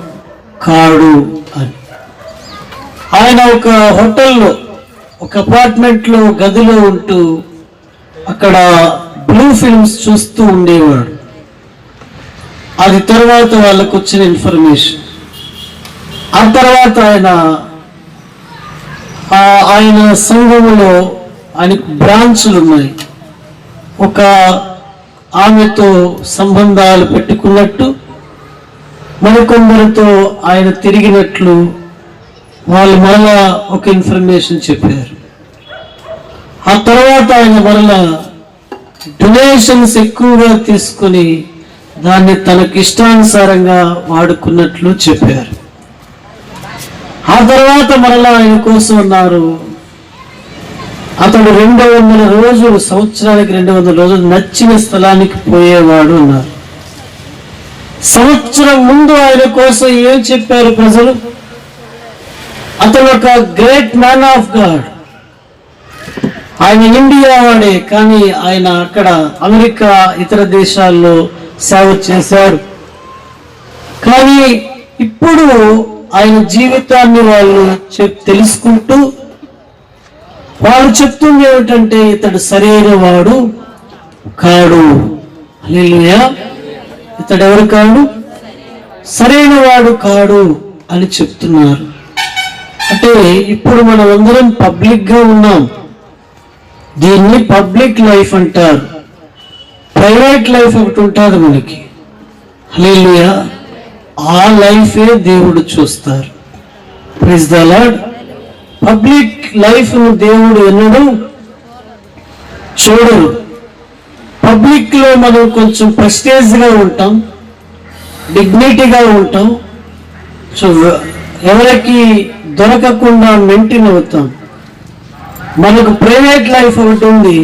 కాడు అని. ఆయన ఒక హోటల్లో, ఒక అపార్ట్మెంట్లో గదిలో ఉంటూ అక్కడ బ్లూ ఫిల్మ్స్ చూస్తూ ఉండేవాడు. అది తర్వాత వాళ్ళకు వచ్చిన ఇన్ఫర్మేషన్. ఆ తర్వాత ఆయన సంఘములో ఆయనకు బ్రాంచ్లు ఉన్నాయి. ఒక ఆమెతో సంబంధాలు పెట్టుకున్నట్టు, మరికొందరితో ఆయన తిరిగినట్లు వాళ్ళు మరలా ఒక ఇన్ఫర్మేషన్ చెప్పారు. ఆ తర్వాత ఆయన మరలా డొనేషన్స్ ఎక్కువగా తీసుకొని దాన్ని తనకి ఇష్టానుసారంగా వాడుకున్నట్లు చెప్పారు. ఆ తర్వాత మరలా ఆయన కోసం అన్నారు, అతడు 200 రోజులు, సంవత్సరానికి 200 రోజులు నచ్చిన స్థలానికి పోయేవాడు అన్నారు. సంవత్సరం ముందు ఆయన కోసం ఏం చెప్పారు ప్రజలు? అతను ఒక గ్రేట్ మ్యాన్ ఆఫ్ గాడ్. ఆయన ఇండియా వాడే, కానీ ఆయన అక్కడ అమెరికా ఇతర దేశాల్లో సేవ చేశారు. కానీ ఇప్పుడు ఆయన జీవితాన్ని వాళ్ళు తెలుసుకుంటూ వాళ్ళు చెప్తుంది ఏమిటంటే ఇతడు సరైన వాడు కాడు. హల్లెలూయా. ఇతడు ఎవరు కాడు? సరైన వాడు కాడు అని చెప్తున్నారు. అంటే ఇప్పుడు మనం అందరం పబ్లిక్ గా ఉన్నాం. దీన్ని పబ్లిక్ లైఫ్ అంటారు. ప్రైవేట్ లైఫ్ ఒకటి ఉంటుంది మనకి. హల్లెలూయా. ఆ లైఫే దేవుడు చూస్తారు. Praise the Lord. Public life ను దేవుడు ఎన్నడూ చూడరు. పబ్లిక్ లో మనం కొంచెం ప్రెస్టేజ్ గా ఉంటాం, డిగ్నిటీగా ఉంటాం, సో ఎవరికి దొరకకుండా మెయింటైన్ అవుతాం. మనకు ప్రైవేట్ లైఫ్ ఒకటి ఉంది,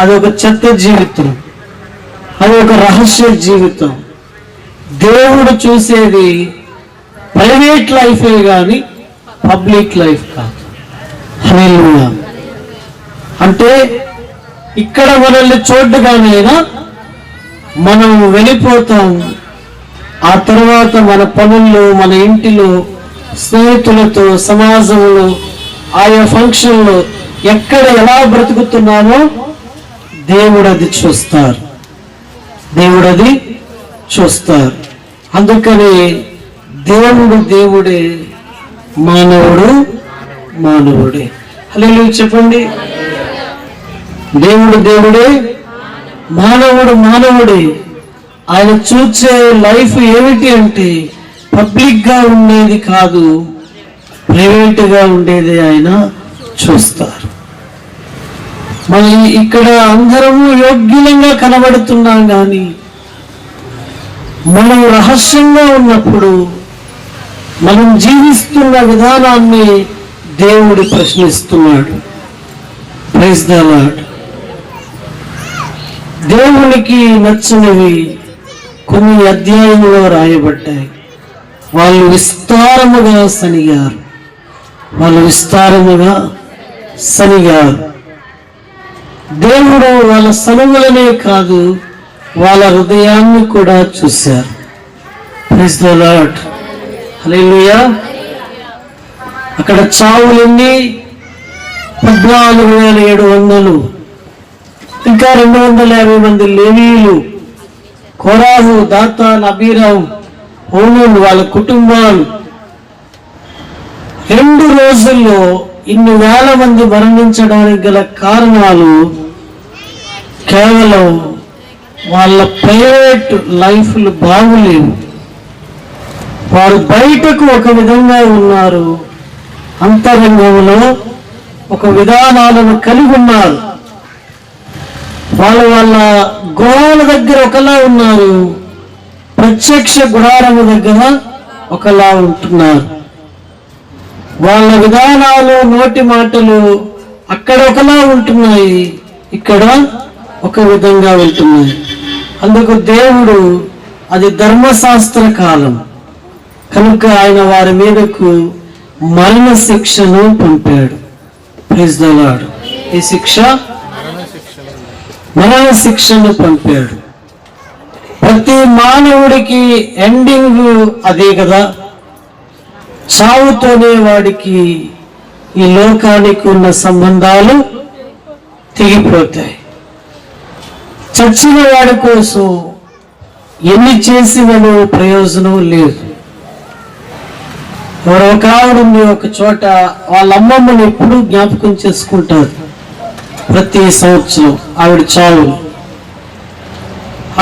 అదొక చెత్త జీవితం, అది ఒక రహస్య జీవితం. దేవుడు చూసేది ప్రైవేట్ లైఫే కానీ పబ్లిక్ లైఫ్ కాదు. హల్లెలూయా. అంటే ఇక్కడ మనల్ని చూడగానైనా మనం వెళ్ళిపోతాం. ఆ తర్వాత మన పనుల్లో, మన ఇంటిలో, స్నేహితులతో, సమాజంలో ఆయా ఫంక్షన్లో ఎక్కడ ఎలా బ్రతుకుతున్నామో దేవుడు అది చూస్తారు, దేవుడు అది చూస్తారు. అందుకని దేవుడు దేవుడే, మానవుడు మానవుడే. హల్లెలూయా చెప్పండి. దేవుడు దేవుడే, మానవుడు మానవుడే. ఆయన చూసే లైఫ్ ఏమిటి అంటే పబ్లిక్ గా ఉండేది కాదు, ప్రైవేట్ గా ఉండేది ఆయన చూస్తారు. మరి ఇక్కడ అందరము యోగ్యంగా కనబడుతున్నాం కానీ మనం రహస్యంగా ఉన్నప్పుడు మనం జీవిస్తున్న విధానాన్ని దేవుడు ప్రశ్నిస్తున్నాడు. Praise the lord. దేవునికి నచ్చినవి కొన్ని అధ్యాయంలో రాయబడ్డాయి. వాళ్ళు విస్తారముగా సనిగారు, వాళ్ళు విస్తారముగా సనిగారు. దేవుడు వాళ్ళ సనువులనే కాదు, వాళ్ళ హృదయాన్ని కూడా చూశారు. Praise the Lord. హల్లెలూయా. అక్కడ చావులన్నీ 14,700, ఇంకా 250 మంది లేవీయులు, కోరాహు, దాతాన్, అబీరాం, ఓనోన్ వాళ్ళ కుటుంబాలు. 2 రోజుల్లో ఇన్ని వేల మంది మరణించడానికి గల కారణాలు కేవలం వాళ్ళ ప్రైవేట్ లైఫ్లు బాగులేవు. వారు బయటకు ఒక విధంగా ఉన్నారు, అంతరంగంలో ఒక విధానాలను కలిగి ఉన్నారు. వాళ్ళ వాళ్ళ గోడల దగ్గర ఒకలా ఉన్నారు, ప్రత్యక్ష గుడారము దగ్గర ఒకలా ఉంటున్నారు. వాళ్ళ విధానాలు, నోటి మాటలు అక్కడ ఒకలా ఉంటున్నాయి, ఇక్కడ ఒక విధంగా ఉంటున్నాయి. అందుకు దేవుడు, అది ధర్మశాస్త్ర కాలం కనుక ఆయన వారి మీదకు మరణ శిక్షను పంపాడు. Praise the Lord. ఈ శిక్ష మరణ శిక్షను పంపాడు. ప్రతి మానవుడికి ఎండింగ్ అదే కదా, చావుతోనే వాడికి ఈ లోకానికి ఉన్న సంబంధాలు తెగిపోతాయి. చచ్చిన వాడి కోసం ఎన్ని చేసినను ప్రయోజనం లేదు. ఎవరో ఒక ఆవిడ ఉంది ఒక చోట, వాళ్ళ అమ్మమ్మని ఎప్పుడూ జ్ఞాపకం చేసుకుంటారు. ప్రతి సంవత్సరం ఆవిడ చావు,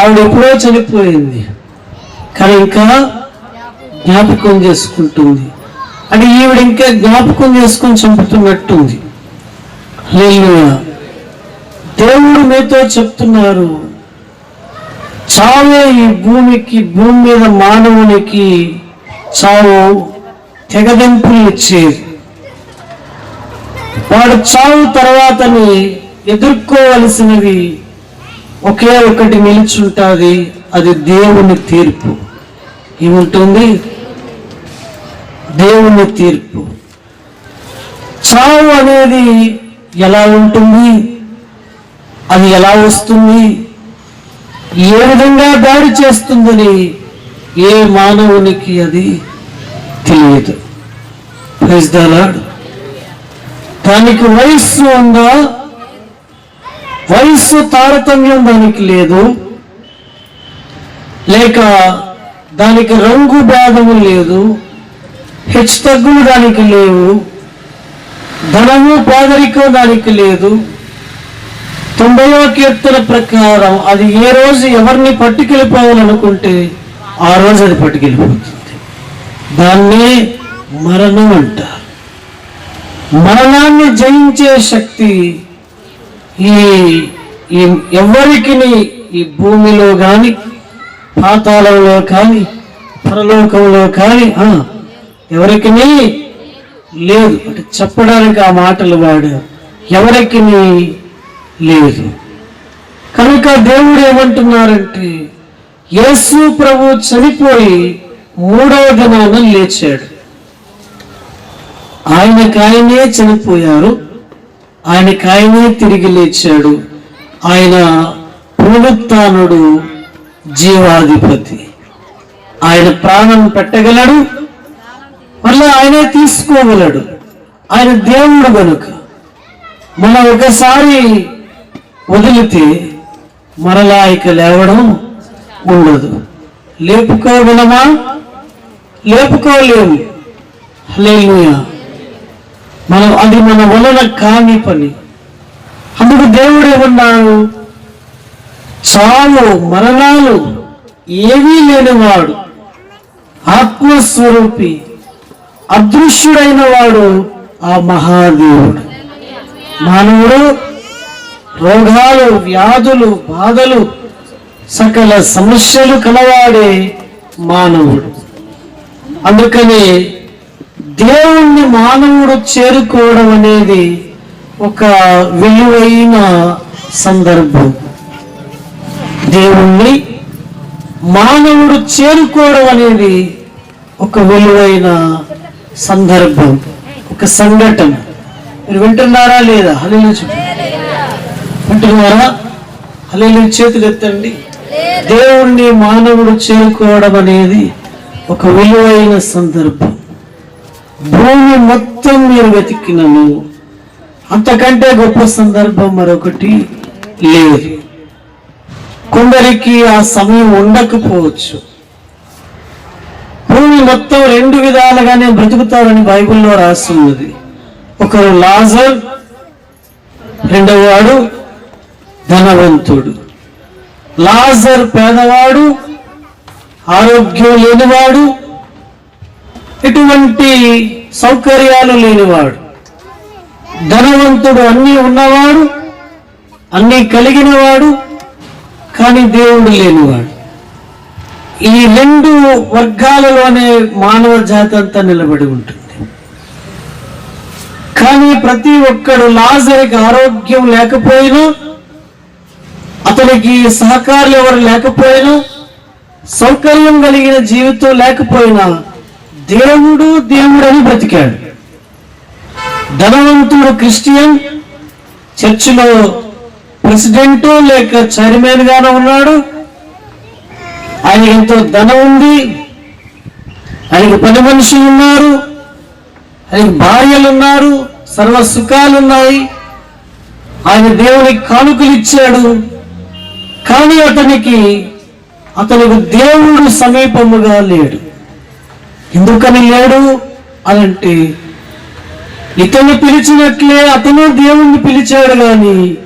ఆవిడ ఎప్పుడో చనిపోయింది కానీ ఇంకా జ్ఞాపకం చేసుకుంటుంది. అంటే ఈవిడ ఇంకా జ్ఞాపకం చేసుకొని చంపుతున్నట్టుంది. హల్లెలూయా. దేవుడు మీతో చెప్తున్నారు, చావే ఈ భూమికి, భూమి మీద మానవునికి చావు తెగదెంపులు ఇచ్చేది. వాడు చావు తర్వాతని ఎదుర్కోవలసినవి ఒకే ఒకటి నిలిచుంటుంది, అది దేవుని తీర్పు. ఏముంటుంది? దేవుని తీర్పు. చావు అనేది ఎలా ఉంటుంది, అది ఎలా వస్తుంది, ఏ విధంగా దాడి చేస్తుందని ఏ మానవునికి అది తెలియదు. Praise the Lord. దానికి వయస్సు ఉందా? వయస్సు తారతమ్యం దానికి లేదు, లేక దానికి రంగు భేదము లేదు, హెచ్చు తగ్గులు దానికి లేవు, ధనము పేదరికం దానికి లేదు. 90వ కీర్తన ప్రకారం అది ఏ రోజు ఎవరిని పట్టుకెళ్ళిపోవాలనుకుంటే ఆ రోజు అది పట్టుకెళ్ళిపోతుంది. దాన్నే మరణం అంటారు. మరణాన్ని జయించే శక్తి ఎవరికి ఈ భూమిలో కానీ, పాతాళంలో కానీ, పరలోకంలో కానీ ఎవరికి లేదు. అంటే చెప్పడానికి ఆ మాటలు వాడారు, ఎవరికి లేదు. కనుక దేవుడు ఏమంటున్నారంటే, యేసు ప్రభు చనిపోయి 3వ దినాన లేచాడు. ఆయనకాయనే చనిపోయారు, ఆయనకాయనే తిరిగి లేచాడు. ఆయన పునరుత్థానుడు, జీవాధిపతి. ఆయన ప్రాణం పెట్టగలడు, మళ్ళీ ఆయనే తీసుకోగలడు. ఆయన దేవుడు కనుక మనం ఒకసారి వదిలితే మరలా ఇక లేవడం ఉండదు. లేపుకోగలమా? లేపుకోలేము. హల్లెలూయా. అది మన వలన కాని పని. అందుకు దేవుడు ఏమన్నాడు? చావు మరణాలు ఏవీ లేనివాడు, ఆత్మస్వరూపి, అదృశ్యుడైన వాడు ఆ మహాదేవుడు. మానవుడు రోగాలు, వ్యాధులు, బాధలు, సకల సమస్యలు కలవాడే మానవుడు. అందుకని దేవుణ్ణి మానవుడు చేరుకోవడం అనేది ఒక విలువైన సందర్భం. దేవుణ్ణి మానవుడు చేరుకోవడం అనేది ఒక విలువైన సందర్భం, ఒక సంఘటన. మీరు వింటున్నారా లేదా? హల్లెలూయా. వింటున్నారా? హల్లెలూయా. చేతులు ఎత్తండి. దేవుణ్ణి మానవుడు చేరుకోవడం అనేది ఒక విలువైన సందర్భం. భూమి మొత్తం మీరు వెతికినను అంతకంటే గొప్ప సందర్భం మరొకటి లేదు. కొందరికి ఆ సమయం ఉండకపోవచ్చు. భూమి మొత్తం రెండు విధాలుగానే బ్రతుకుతారని బైబిల్లో రాస్తున్నది. ఒకరు లాజర్, రెండవవాడు ధనవంతుడు. లాజర్ పేదవాడు, ఆరోగ్యం లేనివాడు, ఎటువంటి సౌకర్యాలు లేనివాడు. ధనవంతుడు అన్నీ ఉన్నవాడు, అన్నీ కలిగినవాడు, కానీ దేవుడు లేనివాడు. ఈ రెండు వర్గాలలోనే మానవ జాతి అంతా నిలబడి ఉంటుంది. కానీ ప్రతి ఒక్కడు, లాజరుకి ఆరోగ్యం లేకపోయినా, అతనికి సహకారులు ఎవరు లేకపోయినా, సౌకర్యం కలిగిన జీవితం లేకపోయినా దేవుడు దేవుడని బ్రతికాడు. ధనవంతుడు క్రిస్టియన్, చర్చిలో ప్రెసిడెంట్ లేక చైర్మన్ గానే ఉన్నాడు. ఆయన ఎంతో ధనం ఉంది, ఆయనకు పని మనుషులు ఉన్నారు, ఆయనకు భార్యలు ఉన్నారు, సర్వ సుఖాలు ఉన్నాయి. ఆయన దేవునికి కానుకలు ఇచ్చాడు. కానీ అతనికి దేవుడు సమీపముగా లేడు. ఎందుకని లేడు అనంటే, ఇతను పిలిచినట్లే అతను దేవుణ్ణి పిలిచాడు, కానీ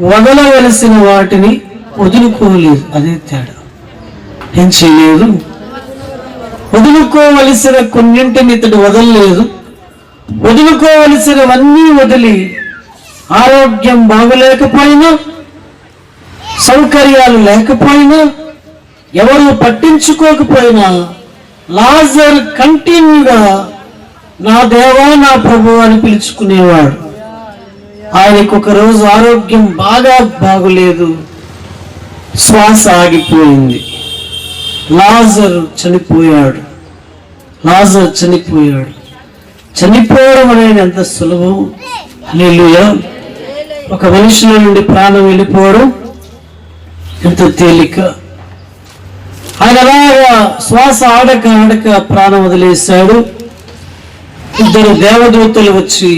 వదలవలసిన వాటిని వదులుకోలేదు. అదే తేడా. ఏం చేయలేదు? వదులుకోవలసిన కొన్నింటిని ఇతడు వదలలేదు. వదులుకోవలసినవన్నీ వదిలి, ఆరోగ్యం బాగలేకపోయినా, సౌకర్యాలు లేకపోయినా, ఎవరు పట్టించుకోకపోయినా, లాజర్ కంటిన్యూగా నా దేవా నా ప్రభు అని పిలుచుకునేవాడు. ఆయనకు ఒక రోజు ఆరోగ్యం బాగా బాగులేదు, శ్వాస ఆగిపోయింది. లాజర్ చనిపోయాడు. చనిపోవడం అనేది ఎంత సులభం! హల్లెలూయా. ఒక మనిషిలో నుండి ప్రాణం వెళ్ళిపోవడం ఎంత తేలిక! ఆయన అలాగా శ్వాస ఆడక ప్రాణం వదిలేశాడు. ఇద్దరు దేవదూతలు వచ్చి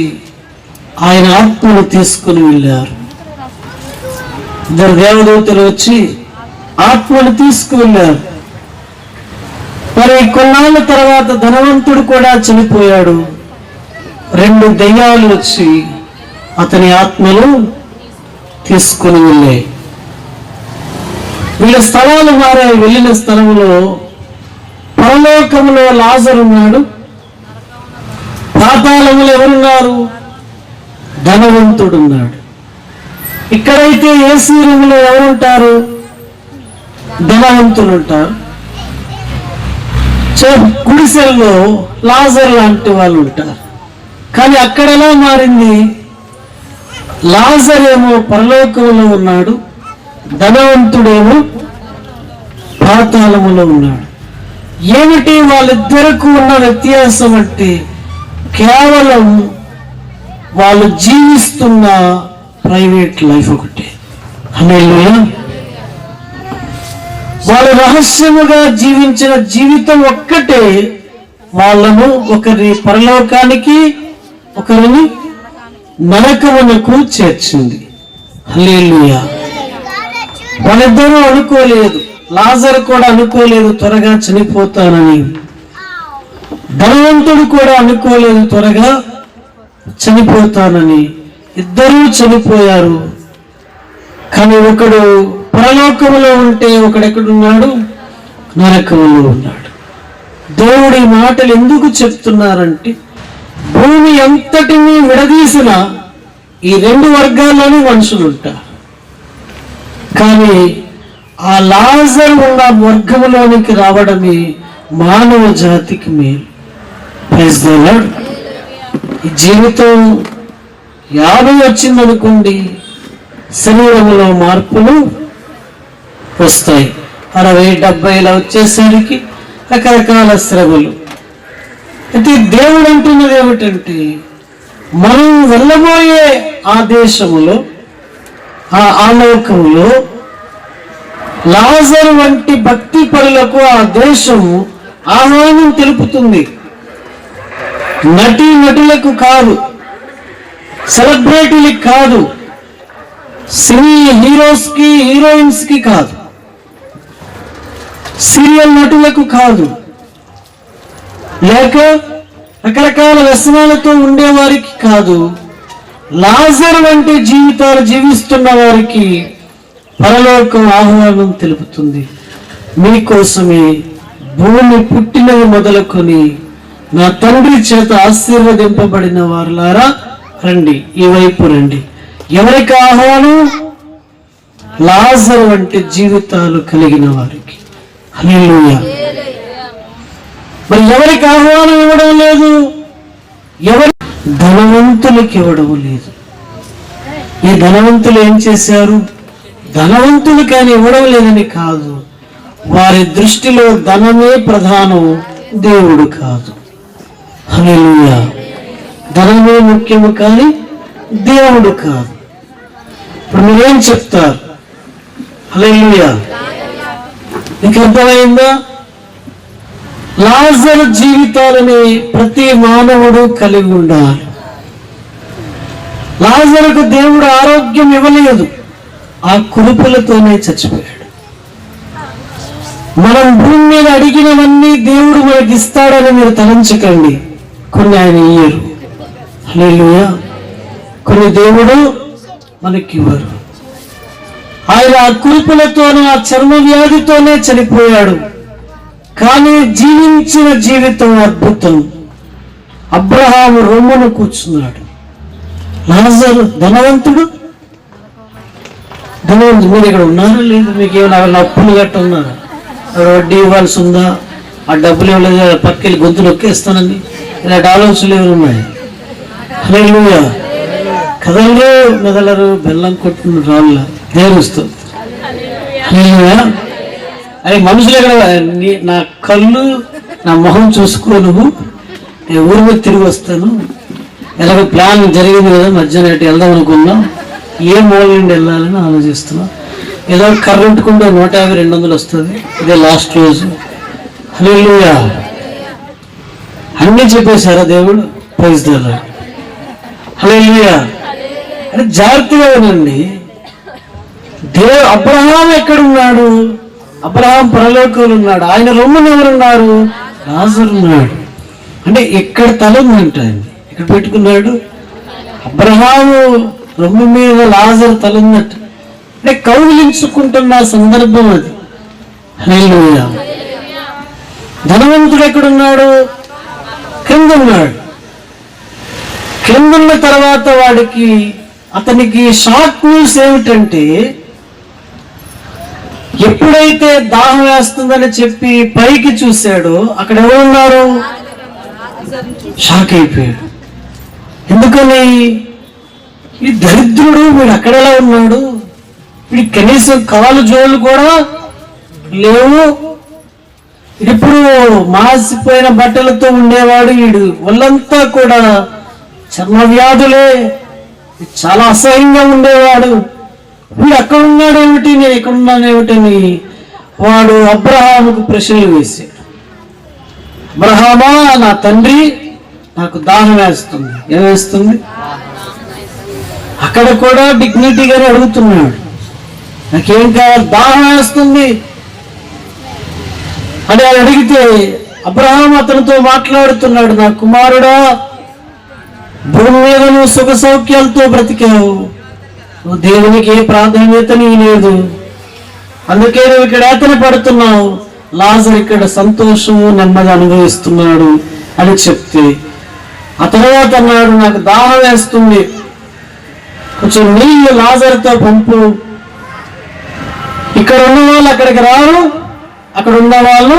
ఆయన ఆత్మను తీసుకుని వెళ్ళారు. ఇద్దరు దేవదూతలు వచ్చి ఆత్మను తీసుకువెళ్ళారు. మరి కొన్నాళ్ళ తర్వాత ధనవంతుడు కూడా చనిపోయాడు. రెండు దెయ్యాలు వచ్చి అతని ఆత్మను తీసుకుని వెళ్ళాయి. వీళ్ళ స్థలాలు మారాయి. వెళ్ళిన స్థలంలో పరలోకంలో లాజరు ఉన్నాడు, పాతాళములో ఎవరున్నారు? ధనవంతుడు ఉన్నాడు. ఇక్కడైతే ఏసీ రూములో ఎవరుంటారు? ధనవంతులు ఉంటారు. గుడిసెల్లో లాజర్ లాంటి వాళ్ళు ఉంటారు. కానీ అక్కడ ఎలా మారింది? లాజర్ ఏమో పరలోకంలో ఉన్నాడు, ధనవంతుడేమో పాతాళములో ఉన్నాడు. ఏమిటి వాళ్ళిద్దరికి ఉన్న వ్యత్యాసం అంటే, కేవలం వాళ్ళు జీవిస్తున్న ప్రైవేట్ లైఫ్ ఒకటే. హల్లెలూయా. వాళ్ళు రహస్యముగా జీవించిన జీవితం ఒక్కటే వాళ్ళను ఒకరి పరలోకానికి, ఒకరిని నరకమునకు చేర్చింది. హల్లెలూయా. వాళ్ళిద్దరూ అనుకోలేదు, లాజరు కూడా అనుకోలేదు త్వరగా చనిపోతానని, ధనవంతుడు కూడా అనుకోలేదు త్వరగా చనిపోతానని. ఇద్దరూ చనిపోయారు. కానీ ఒకడు పరలోకములో ఉంటే ఒకడు ఎక్కడున్నాడు? నరకములో ఉన్నాడు. దేవుడు ఈ మాటలు ఎందుకు చెప్తున్నారంటే, భూమి అంతటినీ విడదీసిన ఈ రెండు వర్గాల్లోనే మనుషులు ఉంటారు. కానీ ఆ లాజరు ఉన్న వర్గంలోనికి రావడమే మానవ జాతికి మేలు. Praise the Lord. ఈ జీవితం 50 వచ్చిందనుకోండి, శరీరంలో మార్పులు వస్తాయి. 60, 70 వచ్చేసరికి రకరకాల శ్రమలు. అయితే దేవుడు అంటున్నది ఏమిటంటే, మనం వెళ్ళబోయే ఆ దేశములో, ఆ ఆలోకంలో లాజరు వంటి భక్తి పరులకు ఆ దేశము ఆహ్వానం తెలుపుతుంది. నటులకు కాదు, సెలబ్రిటీలకు కాదు, సినీ హీరోస్ కి హీరోయిన్స్ కి కాదు, సీరియల్ నటులకు కాదు, లేక రకరకాల వ్యసనాలతో ఉండేవారికి కాదు, లాజరు వంటి జీవితాలు జీవిస్తున్న వారికి పరలోకం ఆహ్వానం తెలుపుతుంది. మీకోసమే భూమి పుట్టినవి మొదలుకొని నా తండ్రి చేత ఆశీర్వదింపబడిన వారులారా రండి, ఈ వైపు రండి. ఎవరికి ఆహ్వానం? లాజరు వంటి జీవితాలు కలిగిన వారికి. హల్లెలూయా. మరి ఎవరికి ఆహ్వానం ఇవ్వడం లేదు? ఎవరి ధనవంతులకి ఇవ్వడం లేదు. ఈ ధనవంతులు ఏం చేశారు? ధనవంతులు కానీ ఇవ్వడం లేదని కాదు, వారి దృష్టిలో ధనమే ప్రధానం, దేవుడు కాదు. హల్లెలూయా. ధనమే ముఖ్యము కానీ దేవుడు కాదు. ఇప్పుడు మీరేం చెప్తారు? హల్లెలూయా. మీకు అర్థమైందా? లాజరు జీవితాలని ప్రతి మానవుడు కలిగి ఉండాలి. లాజరుకు దేవుడు ఆరోగ్యం ఇవ్వలేదు, ఆ కురుపులతోనే చచ్చిపోయాడు. మనం భూమి మీద అడిగినవన్నీ దేవుడు మనకి ఇస్తాడని మీరు తలంచకండి. కొన్ని ఆయన ఇయ్యరు. హల్లెలూయా. కొన్ని దేవుడు మనకి ఇవ్వరు. ఆయన ఆ కురుపులతోనే, ఆ చర్మ వ్యాధితోనే చనిపోయాడు. కానీ జీవించిన జీవితం అద్భుతం. అబ్రహాము రొమ్మున కూర్చున్నాడు. లాజరు ధనవంతుడు. మీరు ఇక్కడ ఉన్నారా లేదు? మీకు ఏమైనా అప్పులు గట్ట ఉన్నారా? వడ్డీ ఇవ్వాల్సి ఉందా? ఆ డబ్బులు ఇవ్వలేదు, పక్కకి గొంతు నొక్కేస్తానని ఇలాంటి ఆలోచనలు ఏమైనా ఉన్నాయి? హల్లెలూయా. కదలరు మెదలరు, బెల్లం కొట్టిన రాళ్ళ దేవస్తుంది. హల్లెలూయా. అరే మనుషులు ఎక్కడ? నా కళ్ళు, నా మొహం చూసుకో, నువ్వు నేను ఊరి మీద తిరిగి వస్తాను. ఎలాగో ప్లాన్ జరిగింది కదా, మధ్యాహ్నం ఎటు వెళ్దాం అనుకున్నాం, ఏ మూల నుండి వెళ్ళాలని ఆలోచిస్తున్నాం. ఏదో కరెంటుకుంటే 150, 200 వస్తుంది. ఇదే లాస్ట్ రోజు. హల్లెలూయా. అన్నీ చెప్పేశారా దేవుడు? Praise the Lord. హల్లెలూయా. అంటే జాగ్రత్తగా వినండి. అబ్రహాం ఎక్కడున్నాడు? అబ్రహాం పరలోకంలో ఉన్నాడు. ఆయన రొమ్మున ఎవరున్నారు? లాజరు ఉన్నాడు. అంటే ఎక్కడ తల ఉందంట, ఆయన ఎక్కడ పెట్టుకున్నాడు? అబ్రహాము రొమ్ము మీద లాజరు తల ఉన్నట్టు, అంటే కౌగిలించుకుంటున్న సందర్భం అది. హల్లెలూయా. ధనవంతుడు ఎక్కడున్నాడు? కింద ఉన్నాడు. కిందున్న తర్వాత అతనికి షాక్ న్యూస్ ఏమిటంటే, ఎప్పుడైతే దాహం వేస్తుందని చెప్పి పైకి చూశాడో అక్కడ ఎవరున్నారు? షాక్ అయిపోయాడు. ఎందుకని? ఈ దరిద్రుడు వీడు అక్కడెలా ఉన్నాడు? వీడి కనీసం కాలు జోళ్ళు కూడా లేవు. ఇప్పుడు మాసిపోయిన బట్టలతో ఉండేవాడు. వీడు ఒళ్ళంతా కూడా చర్మ వ్యాధులే, చాలా అసహ్యంగా ఉండేవాడు. వీడు అక్కడ ఉన్నాడేమిటి, నేను ఎక్కడ ఉన్నానేమిటని వాడు అబ్రహాముకు ప్రశ్నలు వేశాడు. అబ్రహామా, నా తండ్రి, నాకు దాహం వేస్తుంది. ఏం వేస్తుంది? అక్కడ కూడా డిగ్నిటీగానే అడుగుతున్నాడు, నాకేం కావాలి? దాహం వేస్తుంది అని అడిగితే అబ్రహాం అతనితో మాట్లాడుతున్నాడు, నా కుమారుడా, భూమి మీద నువ్వు సుఖ సౌఖ్యాలతో బ్రతికావు, నువ్వు దేవునికి ఏ ప్రాధాన్యత నీ లేదు, అందుకే నువ్వు ఇక్కడ యాతన పడుతున్నావు. లాజరు ఇక్కడ సంతోషము నెమ్మది అనుభవిస్తున్నాడు అని చెప్తే ఆ తర్వాత అన్నాడు, నాకు దాహం వేస్తుంది, కొంచెం నీళ్లు లాజరుతో పంపు. ఇక్కడ ఉన్న వాళ్ళు అక్కడికి రారు, అక్కడ ఉన్న వాళ్ళు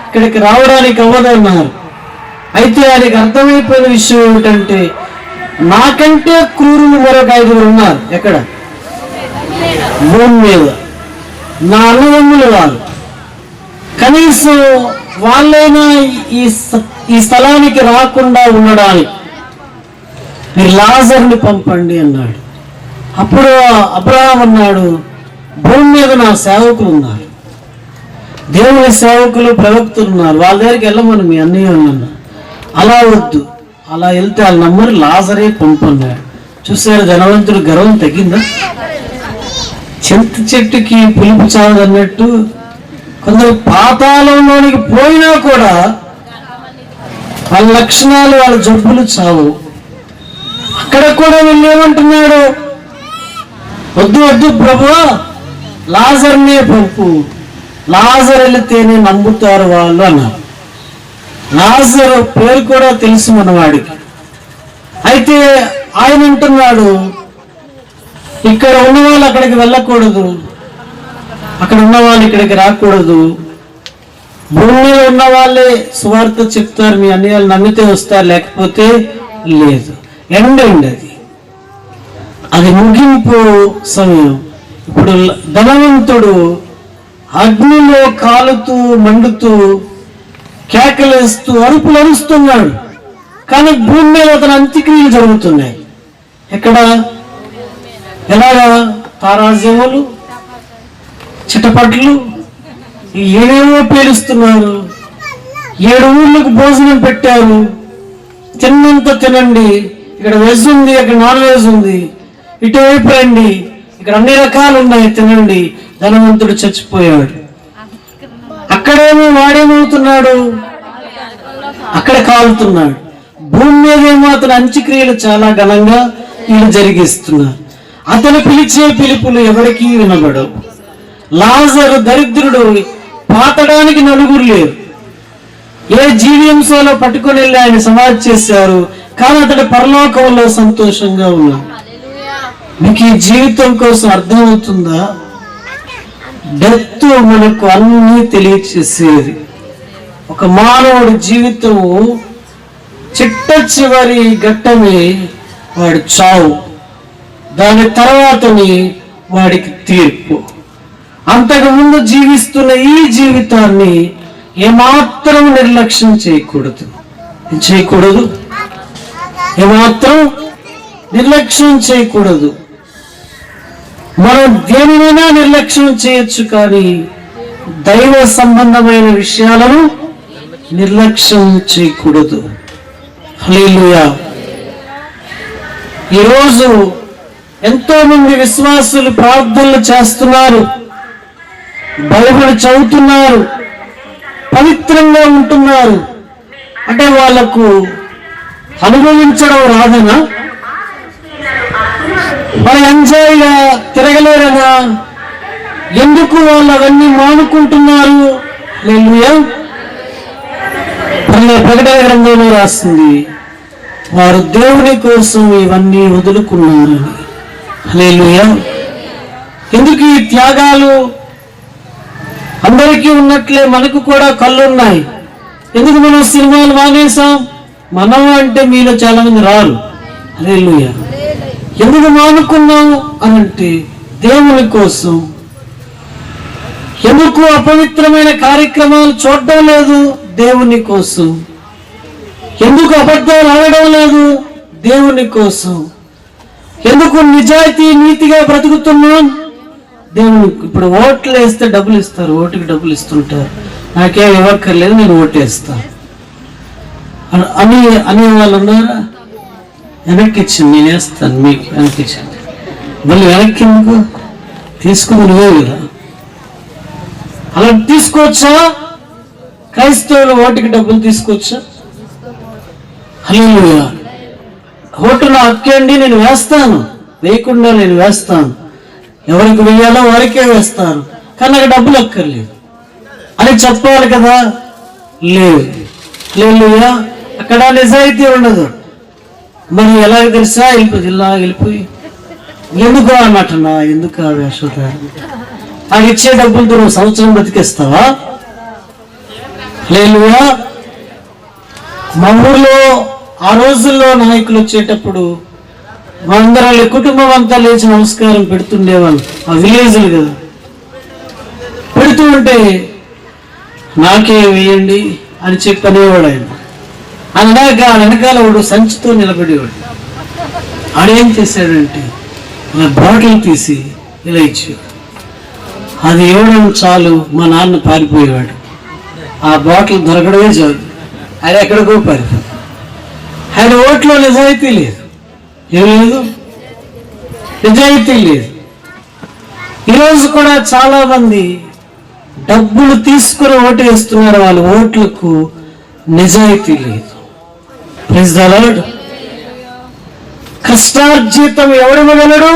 ఇక్కడికి రావడానికి అవ్వదన్నారు. అయితే ఆయనకి అర్థమైపోయిన విషయం ఏమిటంటే, నాకంటే క్రూరులు మరొక 5 ఉన్నారు ఎక్కడ? భూమి మీద. నా అన్నదమ్ములు వాళ్ళు, కనీసం వాళ్ళైనా ఈ స్థలానికి రాకుండా ఉండడానికి మీరు లాజర్ని పంపండి అన్నాడు. అప్పుడు అబ్రహాం అన్నాడు, భూమి మీద నా సేవకులు ఉన్నారు, దేవుని సేవకులు, ప్రవక్తలు ఉన్నారు, వాళ్ళ దగ్గరికి వెళ్ళమని మీ అన్నయ్య అన్నా. అలా వద్దు, అలా వెళ్తే వాళ్ళ నమ్మరు, లాజరే పంపన్నాడు. చూసారు ధనవంతుడు గర్వం తగ్గిందా? చింత చెట్టుకి పులుపు చావదన్నట్టు కొందరు పాతాళంలోనికి పోయినా కూడా వాళ్ళ లక్షణాలు, వాళ్ళ జబ్బులు చావు. అక్కడ కూడా వీళ్ళు ఏమంటున్నాడు, వద్దు వద్దు ప్రభువా, లాజర్నే పంపు, లాజర్ వెళితేనే నమ్ముతారు వాళ్ళు అన్నారు. లాజరు పేరు కూడా తెలుసు మనవాడికి. అయితే ఆయన అంటున్నాడు, ఇక్కడ ఉన్న వాళ్ళు అక్కడికి వెళ్ళకూడదు, అక్కడ ఉన్న వాళ్ళు ఇక్కడికి రాకూడదు, భూమి మీద ఉన్న వాళ్ళే సువార్త చెప్తారు, మీ అన్ని వాళ్ళు నమ్మితే వస్తారు, లేకపోతే లేదు. ఎండండి అది ముగింపు సమయం. ఇప్పుడు ధనవంతుడు అగ్నిలో కాలుతూ మండుతూ కేకలేస్తూ అరుపులు అరుస్తున్నాడు, కానీ భూమి మీద అతని అంత్యక్రియలు జరుగుతున్నాయి. ఎక్కడ? ఎలాగా? తారాజములు, చిటపట్లు, ఏమేమో పేలుస్తున్నారు. 7 ఊర్లకు భోజనం పెట్టారు, తిన్నంత తినండి, ఇక్కడ వెజ్ ఉంది, అక్కడ నాన్ వెజ్ ఉంది, ఇటువైపు రండి, ఇక్కడ అన్ని రకాలు ఉన్నాయి, తినండి. ధనవంతుడు చచ్చిపోయాడు. అక్కడేమో వాడేమవుతున్నాడు, అక్కడ కాలుతున్నాడు. భూమి మీదేమో అతని అంత్యక్రియలు చాలా ఘనంగా వీళ్ళు జరిగిస్తున్నారు. అతను పిలిచే పిలుపులు ఎవరికీ వినబడవు. లాజరు దరిద్రుడు, పాతడానికి నలుగురు లేరు. ఏ జీవింసలో పట్టుకొని వెళ్ళి ఆయన సమాధి చేశారు, కానీ అతడు పరలోకంలో సంతోషంగా ఉన్నాడు. మీకు ఈ జీవితం కోసం అర్థమవుతుందా? డెత్ మనకు అన్నీ తెలియచేసేది. ఒక మానవుడి జీవితము చిట్ట చివరి ఘట్టమే వాడి చావు, దాని తర్వాతని వాడికి తీర్పు. అంతకుముందు జీవిస్తున్న ఈ జీవితాన్ని ఏమాత్రం నిర్లక్ష్యం చేయకూడదు, ఏమాత్రం నిర్లక్ష్యం చేయకూడదు. మనం దేనినైనా నిర్లక్ష్యం చేయొచ్చు, కానీ దైవ సంబంధమైన విషయాలను నిర్లక్ష్యం చేయకూడదు. హల్లెలూయా. ఈరోజు ఎంతో మంది విశ్వాసులు ప్రార్థనలు చేస్తున్నారు, బైబిల్ చదువుతున్నారు, పవిత్రంగా ఉంటున్నారు. అంటే వాళ్లకు అనుభవించడం రాదనా? వాళ్ళు ఎంజాయ్గా తిరగలేరనా? ఎందుకు వాళ్ళు అవన్నీ మానుకుంటున్నారు? హల్లెలూయా. ప్రకటన గ్రంథంలో రాస్తుంది, వారు దేవుని కోసం ఇవన్నీ వదులుకున్నారని. హల్లెలూయా. ఎందుకు ఈ త్యాగాలు? అందరికీ ఉన్నట్లే మనకు కూడా కళ్ళు ఉన్నాయి. ఎందుకు మనం సినిమాలు మానేసాం? మనం అంటే మీలో చాలా మంది రారు. హల్లెలూయా. ఎందుకు మానుకున్నాము అనంటే దేవుని కోసం. ఎందుకు అపవిత్రమైన కార్యక్రమాలు చూడడం లేదు? దేవుని కోసం. ఎందుకు అబద్ధాలు ఆడడం లేదు? దేవుని కోసం. ఎందుకు నిజాయితీ నీతిగా బ్రతుకుతున్నాం? దేవుని. ఇప్పుడు ఓట్లు వేస్తే డబ్బులు ఇస్తారు, ఓటుకి డబ్బులు ఇస్తుంటారు. నాకేం ఇవ్వక్కర్లేదు, నేను ఓటేస్తాను. అని అనే వాళ్ళు ఉన్నారా? వెనక్కి ఇచ్చింది, నేను వేస్తాను మీకు, వెనక్కి ఇచ్చింది. మళ్ళీ వెనక్కి ఎందుకు? తీసుకుని నువ్వే కదా. అలా తీసుకోవచ్చా? క్రైస్తవులు ఓటుకి డబ్బులు తీసుకోవచ్చా? హల్లెలూయా. ఓటు నా హక్కండి, నేను వేస్తాను, వేయకుండా నేను వేస్తాను, ఎవరికి వేయాలో వారికే వేస్తాను, కానీ నాకు డబ్బులు అక్కర్లేదు అని చెప్పాలి కదా. లేదు. హల్లెలూయా. అక్కడ నిజాయితీ ఉండదు. మరి ఎలాగ తెలుసా? వెళ్ళిపోయి ఎందుకు అన్నట్టున్నా, ఎందుకు ఆ వేషధారణ? నాకు ఇచ్చే డబ్బులతో నువ్వు సంవత్సరం బతికేస్తావా? హల్లెలూయా. మా ఊర్లో ఆ రోజుల్లో నాయకులు వచ్చేటప్పుడు మా అందరం కుటుంబం అంతా లేచి నమస్కారం పెడుతుండేవాళ్ళు. ఆ విలేజ్లు కదా, పెడుతూ ఉంటే నాకే వేయండి అని చెప్పి అనేవాడు ఆయన. అన్నాక వెనకాల వాడు సంచితో నిలబడేవాడు. ఆడేం చేశాడంటే ఇలా బాటిల్ తీసి ఇలా ఇచ్చాడు. అది ఇవ్వడం చాలు మా నాన్న పారిపోయేవాడు. ఆ బాటిల్ దొరకడమే చాలు, ఆయన ఎక్కడికో పారిపోయాడు. ఆయన ఓట్లో నిజాయితీ లేదు, ఏం లేదు, నిజాయితీ లేదు. ఈరోజు కూడా చాలా మంది డబ్బులు తీసుకుని ఓటు వేస్తున్నారు, వాళ్ళ ఓట్లకు నిజాయితీ లేదు. Praise the Lord. కష్టార్జితం ఎవడివ్వగలడు?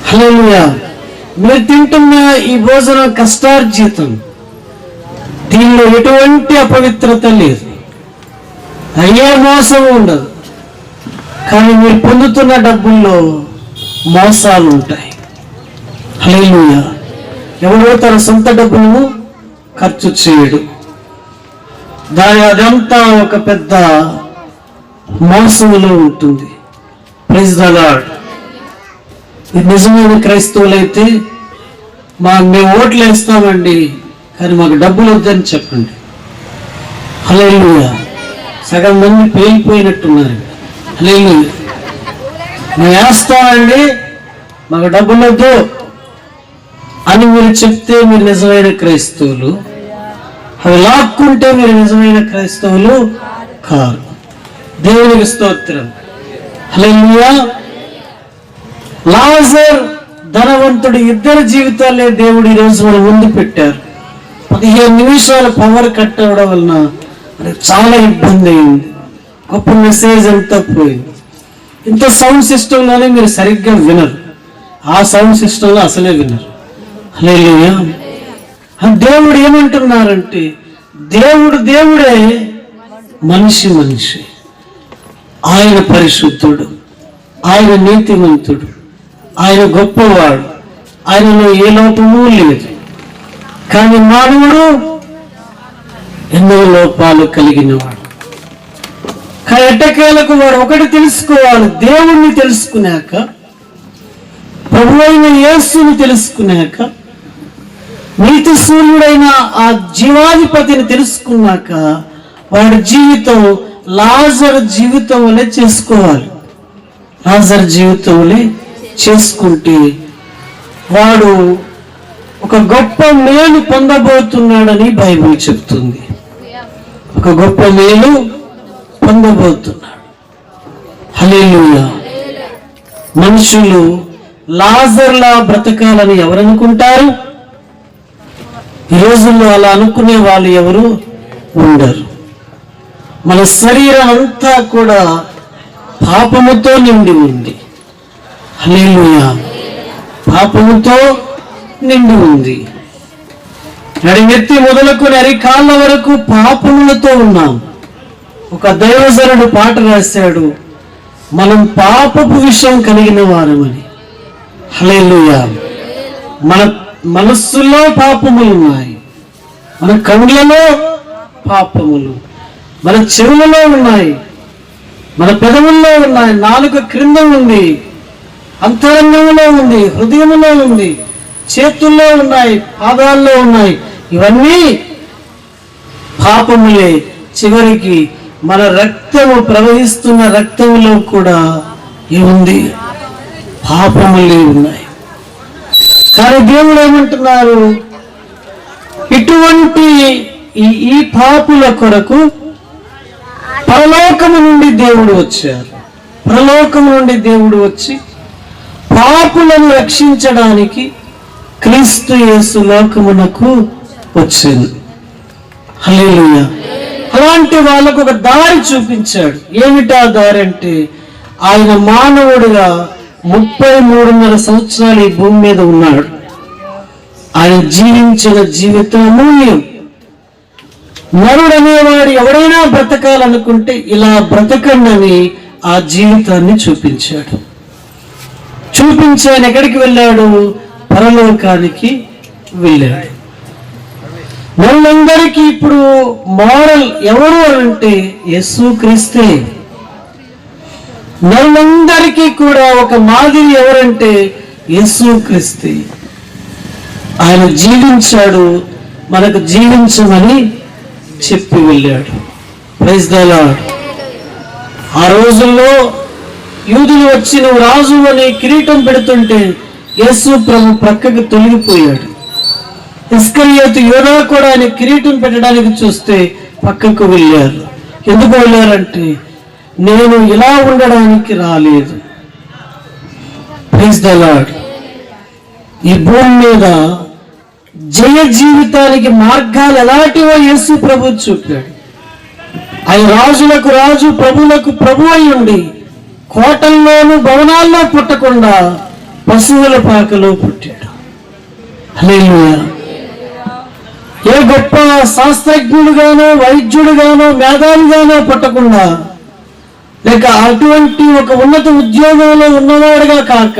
హల్లెలూయా. మీరు తింటున్న ఈ భోజనం కష్టార్జితం, దీనిలో ఎటువంటి అపవిత్రత లేదు, అయ్యే మోసం ఉండదు. కానీ మీరు పొందుతున్న డబ్బుల్లో మోసాలు ఉంటాయి. హల్లెలూయా. ఎవడో తన సొంత డబ్బులను ఖర్చు చేయడు, అదంతా ఒక పెద్ద మోసములో ఉంటుంది. Praise the Lord. నిజమైన క్రైస్తవులైతే మేము ఓట్లు వేస్తామండి, కానీ మాకు డబ్బులు వద్దని చెప్పండి. హల్లెలూయా. సగం మంది పేలిపోయినట్టున్నారు. హల్లెలూయా. మేము వేస్తామండి, మాకు డబ్బులు వద్దు అని మీరు చెప్తే మీరు నిజమైన క్రైస్తవులు. అవి లాక్కుంటే మీరు నిజమైన క్రైస్తవులు కారు. దేవునికి స్తోత్రం. హల్లెలూయా. లాజర్, ధనవంతుడు, ఇద్దరు జీవితాలే దేవుడు ఈరోజు మన ముందు పెట్టారు. 15 నిమిషాల పవర్ కట్ అవ్వడం వలన చాలా ఇబ్బంది అయింది. గొప్ప మెసేజ్ అంతా పోయింది. ఇంత సౌండ్ సిస్టంలోనే మీరు సరిగ్గా వినరు, ఆ సౌండ్ సిస్టంలో అసలే వినరు. హల్లెలూయా. దేవుడు ఏమంటున్నారంటే, దేవుడే, మనిషి. ఆయన పరిశుద్ధుడు, ఆయన నీతిమంతుడు, ఆయన గొప్పవాడు, ఆయనలో ఏ లోపము లేదు. కానీ మానవుడు ఎన్నో లోపాలు కలిగినవాడు. కానీ ఎట్టకేలకు వాడు ఒకటి తెలుసుకోవాలి, దేవుణ్ణి తెలుసుకున్నాక, ప్రభువైన యేసుని తెలుసుకున్నాక, నీతి సూర్యుడైన ఆ జీవాధిపతిని తెలుసుకున్నాక వాడి జీవితం లాజరు జీవితం వలె చేసుకోవాలి. లాజరు జీవితం వలె చేసుకుంటే వాడు ఒక గొప్ప మేలు పొందబోతున్నాడని బైబిల్ చెప్తుంది. ఒక గొప్ప మేలు పొందబోతున్నాడు. హల్లెలూయా. మనుషులు లాజర్లా బ్రతకాలని ఎవరనుకుంటారు? ఈ రోజుల్లో అలా అనుకునే వాళ్ళు ఎవరు ఉండరు. మన శరీరం అంతా కూడా పాపముతో నిండి ఉంది. హల్లెలూయా. పాపముతో నిండి ఉంది. నడినెత్తి మొదలుకొని అరికాళ్ళ వరకు పాపములతో ఉన్నాం. ఒక దైవజనుడు పాట రాశాడు, మనం పాపపు విషయం కలిగిన వారమని. హల్లెలూయా. మన మనస్సులో పాపములు ఉన్నాయి, మన కళ్ళలో పాపములు, మన చెవులలో ఉన్నాయి, మన పెదవుల్లో ఉన్నాయి, నాలుక క్రింద ఉంది, అంతరంగంలో ఉంది, హృదయంలో ఉంది, చేతుల్లో ఉన్నాయి, పాదాల్లో ఉన్నాయి. ఇవన్నీ పాపములే. చివరికి మన రక్తము ప్రవహిస్తున్న రక్తములో కూడా ఏముంది? పాపములే ఉన్నాయి. కానీ దేవుడు ఏమంటున్నారు? ఇటువంటి ఈ పాపుల కొరకు పరలోకము నుండి దేవుడు వచ్చారు. పరలోకము నుండి దేవుడు వచ్చి పాపులను రక్షించడానికి క్రీస్తు యేసు లోకమునకు వచ్చింది. హల్లెలూయా. అలాంటి వాళ్ళకు ఒక దారి చూపించాడు. ఏమిటా దారి అంటే, ఆయన మానవుడిగా 33.5 సంవత్సరాలు ఈ భూమి మీద ఉన్నాడు. ఆయన జీవించిన జీవితం అమూల్యం. నరుడు అనేవాడు ఎవరైనా బ్రతకాలనుకుంటే ఇలా బ్రతకండి ఆ జీవితాన్ని చూపించాడు. చూపించి ఆయన ఎక్కడికి వెళ్ళాడు? పరలోకానికి వెళ్ళాడు. మనందరికీ ఇప్పుడు మోడల్ ఎవరు అంటే యేసుక్రీస్తే. మనందరికీ కూడా ఒక మాదిరి ఎవరంటే యేసుక్రీస్తే. ఆయన జీవించాడు, మనకు జీవించమని చెప్పి వెళ్ళాడు. Praise the Lord. ఆ రోజుల్లో యూదులు వచ్చి నువ్వు రాజు అని కిరీటం పెడుతుంటే యేసు ప్రభు ప్రక్కకి తొలగిపోయాడు. ఇస్కరియోతు యోధా కూడా ఆయన కిరీటం పెట్టడానికి చూస్తే పక్కకు వెళ్ళారు. ఎందుకు వెళ్ళారంటే, నేను ఇలా ఉండడానికి రాలేదు. Praise the Lord. ఈ భూమి మీద జయ జీవితానికి మార్గాలు ఎలాంటివో యేసు ప్రభు చూపాడు. ఆయన రాజులకు రాజు, ప్రభులకు ప్రభు అయి ఉండి కోటల్లోనూ భవనాల్లో పుట్టకుండా పశువుల పాకలో పుట్టాడు. హల్లెలూయా. ఏ గొప్ప శాస్త్రజ్ఞుడుగానో వైద్యుడుగానో మేధావిగానో పుట్టకుండా, లేక అటువంటి ఒక ఉన్నత ఉద్యోగంలో ఉన్నవాడుగా కాక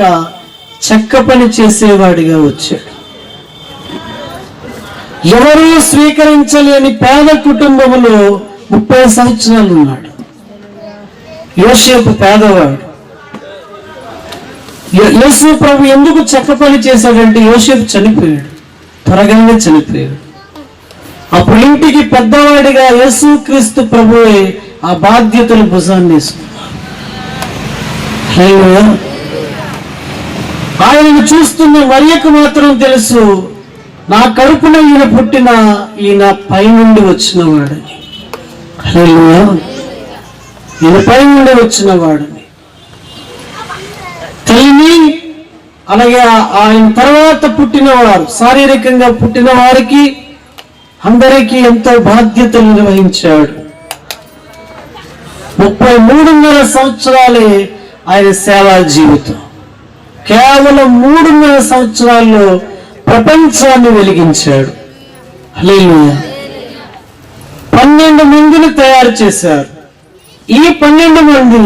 చెక్క పని చేసేవాడిగా వచ్చాడు. ఎవరూ స్వీకరించలేని పేద కుటుంబంలో 30 సంవత్సరాలు ఉన్నాడు. యోసేపు పేదవాడు. యేసు ప్రభు ఎందుకు చెక్క పని చేశాడంటే, యోసేపు చనిపోయాడు, త్వరగానే చనిపోయాడు. అప్పుడు ఇంటికి పెద్దవాడిగా యేసుక్రీస్తు ప్రభువే ఆ బాధ్యతలు భుజాన్ని వేసుకున్నారు. ఆయనను చూస్తున్న మరియకు మాత్రం తెలుసు, నా కడుపున ఈయన పుట్టిన ఈయన పైనుండి వచ్చిన వాడని. ఈయన పైనుండి వచ్చిన వాడని. తల్లిని అలాగే ఆయన తర్వాత పుట్టినవారు, శారీరకంగా పుట్టిన వారికి అందరికీ ఎంతో బాధ్యతలు నిర్వహించాడు. 33.5 సంవత్సరాలే ఆయన సేవా జీవితం. కేవలం 3.5 సంవత్సరాల్లో ప్రపంచాన్ని వెలిగించాడు. హల్లెలూయా. 12 మందిని తయారు చేశారు. ఈ 12 మంది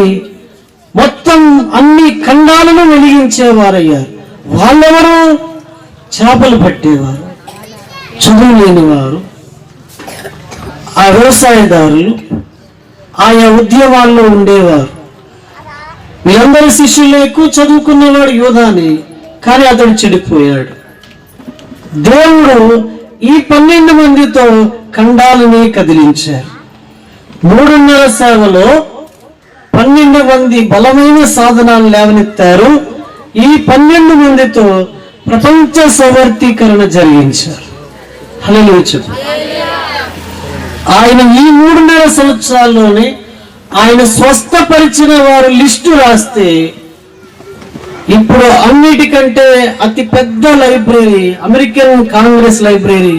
మొత్తం అన్ని ఖండాలను వెలిగించేవారయ్యారు. వాళ్ళెవరు? చేపలు పట్టేవారు, చదువు లేనివారు, ఆ వ్యవసాయదారులు, ఆయా ఉద్యమాల్లో ఉండేవారు. వీళ్ళందరి శిష్యులు ఎక్కువ చదువుకున్నవాడు యోధాని, కానీ అతడు చెడిపోయాడు. దేవుడు ఈ 12 మందితో ఖండాలని కదిలించారు. 3.5 సేవలో 12 మంది బలమైన సాధనాలు లేవనెత్తారు. ఈ 12 మందితో ప్రపంచ సవర్తీకరణ జరిగించారు. హల్లెలూయా చెప్పు. ఆయన ఈ 3.5 సంవత్సరాల్లోనే ఆయన స్వస్థపరిచిన వారు లిస్టు రాస్తే, ఇప్పుడు అన్నిటికంటే అతి పెద్ద లైబ్రరీ అమెరికన్ కాంగ్రెస్ లైబ్రరీ.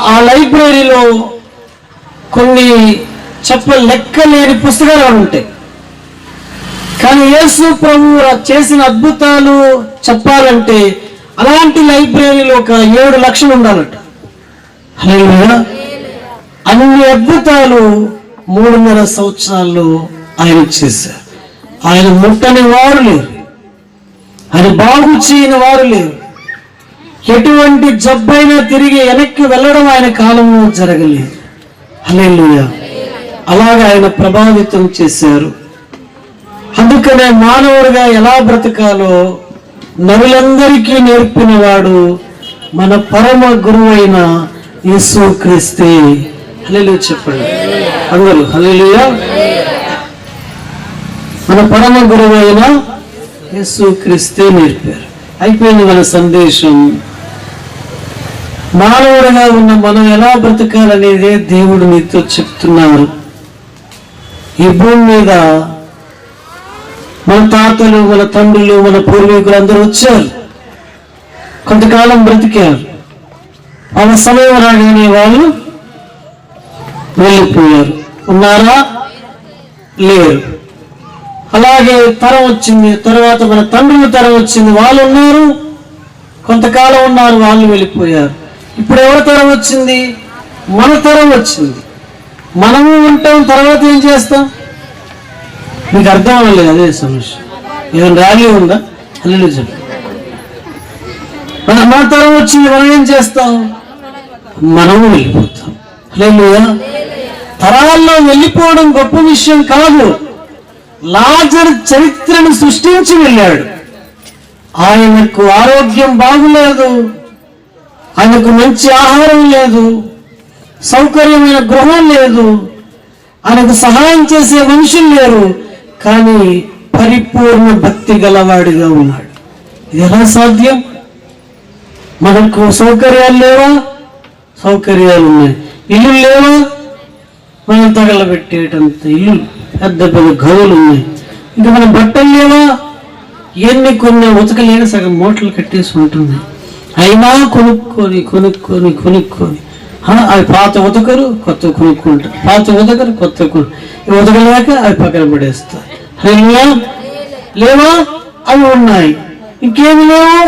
ఆ లైబ్రరీలో కొన్ని లెక్కలేని పుస్తకాలు ఉంటాయి. కానీ యేసు ప్రభు చేసిన అద్భుతాలు చెప్పాలంటే అలాంటి లైబ్రరీలో ఒక 7 లక్షలు ఉండాలట. హల్లెలూయా. అన్ని అద్భుతాలు 3.5 సంవత్సరాల్లో ఆయన చేశారు. ఆయన ముట్టని వారు లేరు, ఆయన బాగు చేయని వారు లేరు. ఎటువంటి జబ్బైనా తిరిగి వెనక్కి వెళ్ళడం ఆయన కాలంలో జరగలేదు. హల్లెలూయా. అలాగా ఆయన ప్రభావితం చేశారు. అందుకనే మానవుడిగా ఎలా బ్రతకాలో నరులందరికీ నేర్పిన వాడు మన పరమ గురువైన యేసుక్రీస్తే. హల్లెలూయా చెప్పండి అందరూ. హల్లెలూయా. మన పరమ గురువైన యేసుక్రీస్తే నేర్పారు. అయిపోయింది మన సందేశం. మానవుడిగా ఉన్న మనం ఎలా బ్రతకాలనేదే దేవుడు నీతో చెప్తున్నారు. ఈ భూమి మీద మన తాతలు, మన తండ్రులు, మన పూర్వీకులు అందరూ వచ్చారు, కొంతకాలం బ్రతికారు. వాళ్ళ సమయం రాగానే వాళ్ళు వెళ్ళిపోయారు. ఉన్నారా? లేరు. అలాగే తరం వచ్చింది, తర్వాత మన తండ్రుల తరం వచ్చింది, వాళ్ళు ఉన్నారు, కొంతకాలం ఉన్నారు, వాళ్ళు వెళ్ళిపోయారు. ఇప్పుడు ఎవరి తరం వచ్చింది? మన తరం వచ్చింది. మనము ఉంటాం, తర్వాత ఏం చేస్తాం? మీకు అర్థం అవ్వలేదు. అదే సమస్య. ఏదైనా ర్యాలీ ఉందా? అల్లు చెప్పు. మన తరం వచ్చింది, మనం ఏం చేస్తాం? మనము వెళ్ళిపోతాం. హల్లెలూయా. తరాల్లో వెళ్ళిపోవడం గొప్ప విషయం కాదు. లాజరు చరిత్రను సృష్టించి వెళ్ళాడు. ఆయనకు ఆరోగ్యం బాగులేదు, ఆయనకు మంచి ఆహారం లేదు, సౌకర్యమైన గృహం లేదు, ఆయనకు సహాయం చేసే మనుషులు లేరు, కానీ పరిపూర్ణ భక్తి గలవాడిగా ఉన్నాడు. ఇది ఎలా సాధ్యం? మనకు సౌకర్యాలు లేవా? సౌకర్యాలు ఉన్నాయి. ఇల్లు లేవా? మనం తగలబెట్టేటంత ఇల్లు, పెద్ద పెద్ద గదులు ఉన్నాయి. ఇంకా మన బట్టలు లేవా? ఎన్ని కొన్ని ఉతకలేక సగం మూటలు కట్టేసి ఉంటుంది. అయినా కొనుక్కొని కొనుక్కొని కొనుక్కొని అవి పాత ఉతకరు, కొత్త కొనుక్కుంటారు, పాత ఉతకరు, కొత్త ఉతకలేక అవి పక్కన పడేస్తారు. లేవా? అవి ఉన్నాయి. ఇంకేమి లేవు.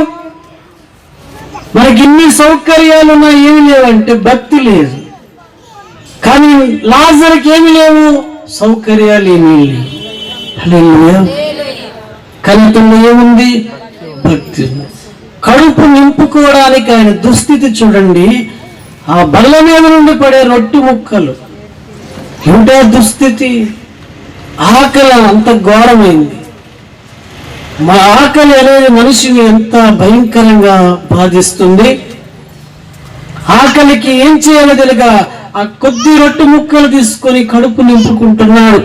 మనకి ఇన్ని సౌకర్యాలు ఉన్నాయి, ఏమి లేవంటే భక్తి లేదు. కానీ లాజరుకి ఏమి లేవు, సౌకర్యాలు ఏమీ లేవు. కనితల్లో ఏముంది? భక్తి. కడుపు నింపుకోవడానికి ఆయన దుస్థితి చూడండి. ఆ బల్ల మీద నుండి పడే రొట్టె ముక్కలు, ఏమిటా దుస్థితి? ఆకలి అంత ఘోరమైంది. మా ఆకలి అనేది మనిషిని ఎంత భయంకరంగా బాధిస్తుంది. ఆకలికి ఏం చేయాలో తెలియక ఆ కొద్ది రొట్టె ముక్కలు తీసుకొని కడుపు నింపుకుంటున్నాడు.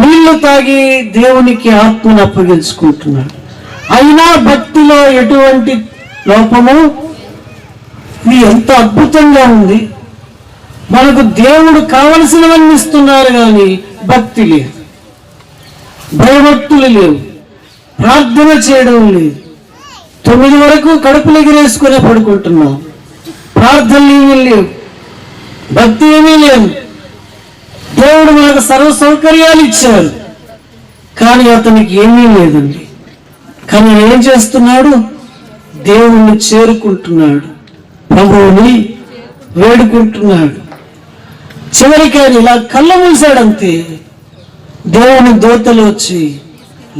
నీళ్లు తాగి దేవునికి ఆత్మను అప్పగించుకుంటున్నాడు. అయినా భక్తిలో ఎటువంటి లోపము? ఇది ఎంత అద్భుతంగా ఉంది. మనకు దేవుడు కావలసినవన్నీ ఇస్తున్నారు, కానీ భక్తి లేదు, భయభక్తులు లేవు, ప్రార్థన చేయడం లేదు. 9 వరకు కడుపులు ఎగిరేసుకునే పడుకుంటున్నాం, ప్రార్థనలు ఏమీ లేవు, భక్తి ఏమీ లేదు. దేవుడు మనకు సర్వ సౌకర్యాలు ఇచ్చారు, కానీ అతనికి ఏమీ లేదండి. కానీ ఏం చేస్తున్నాడు? దేవుణ్ణి చేరుకుంటున్నాడు, ప్రభువుని వేడుకుంటున్నాడు. చివరికి ఆయన ఇలా కళ్ళు మూసాడంతే, దేవుని దూతలు వచ్చి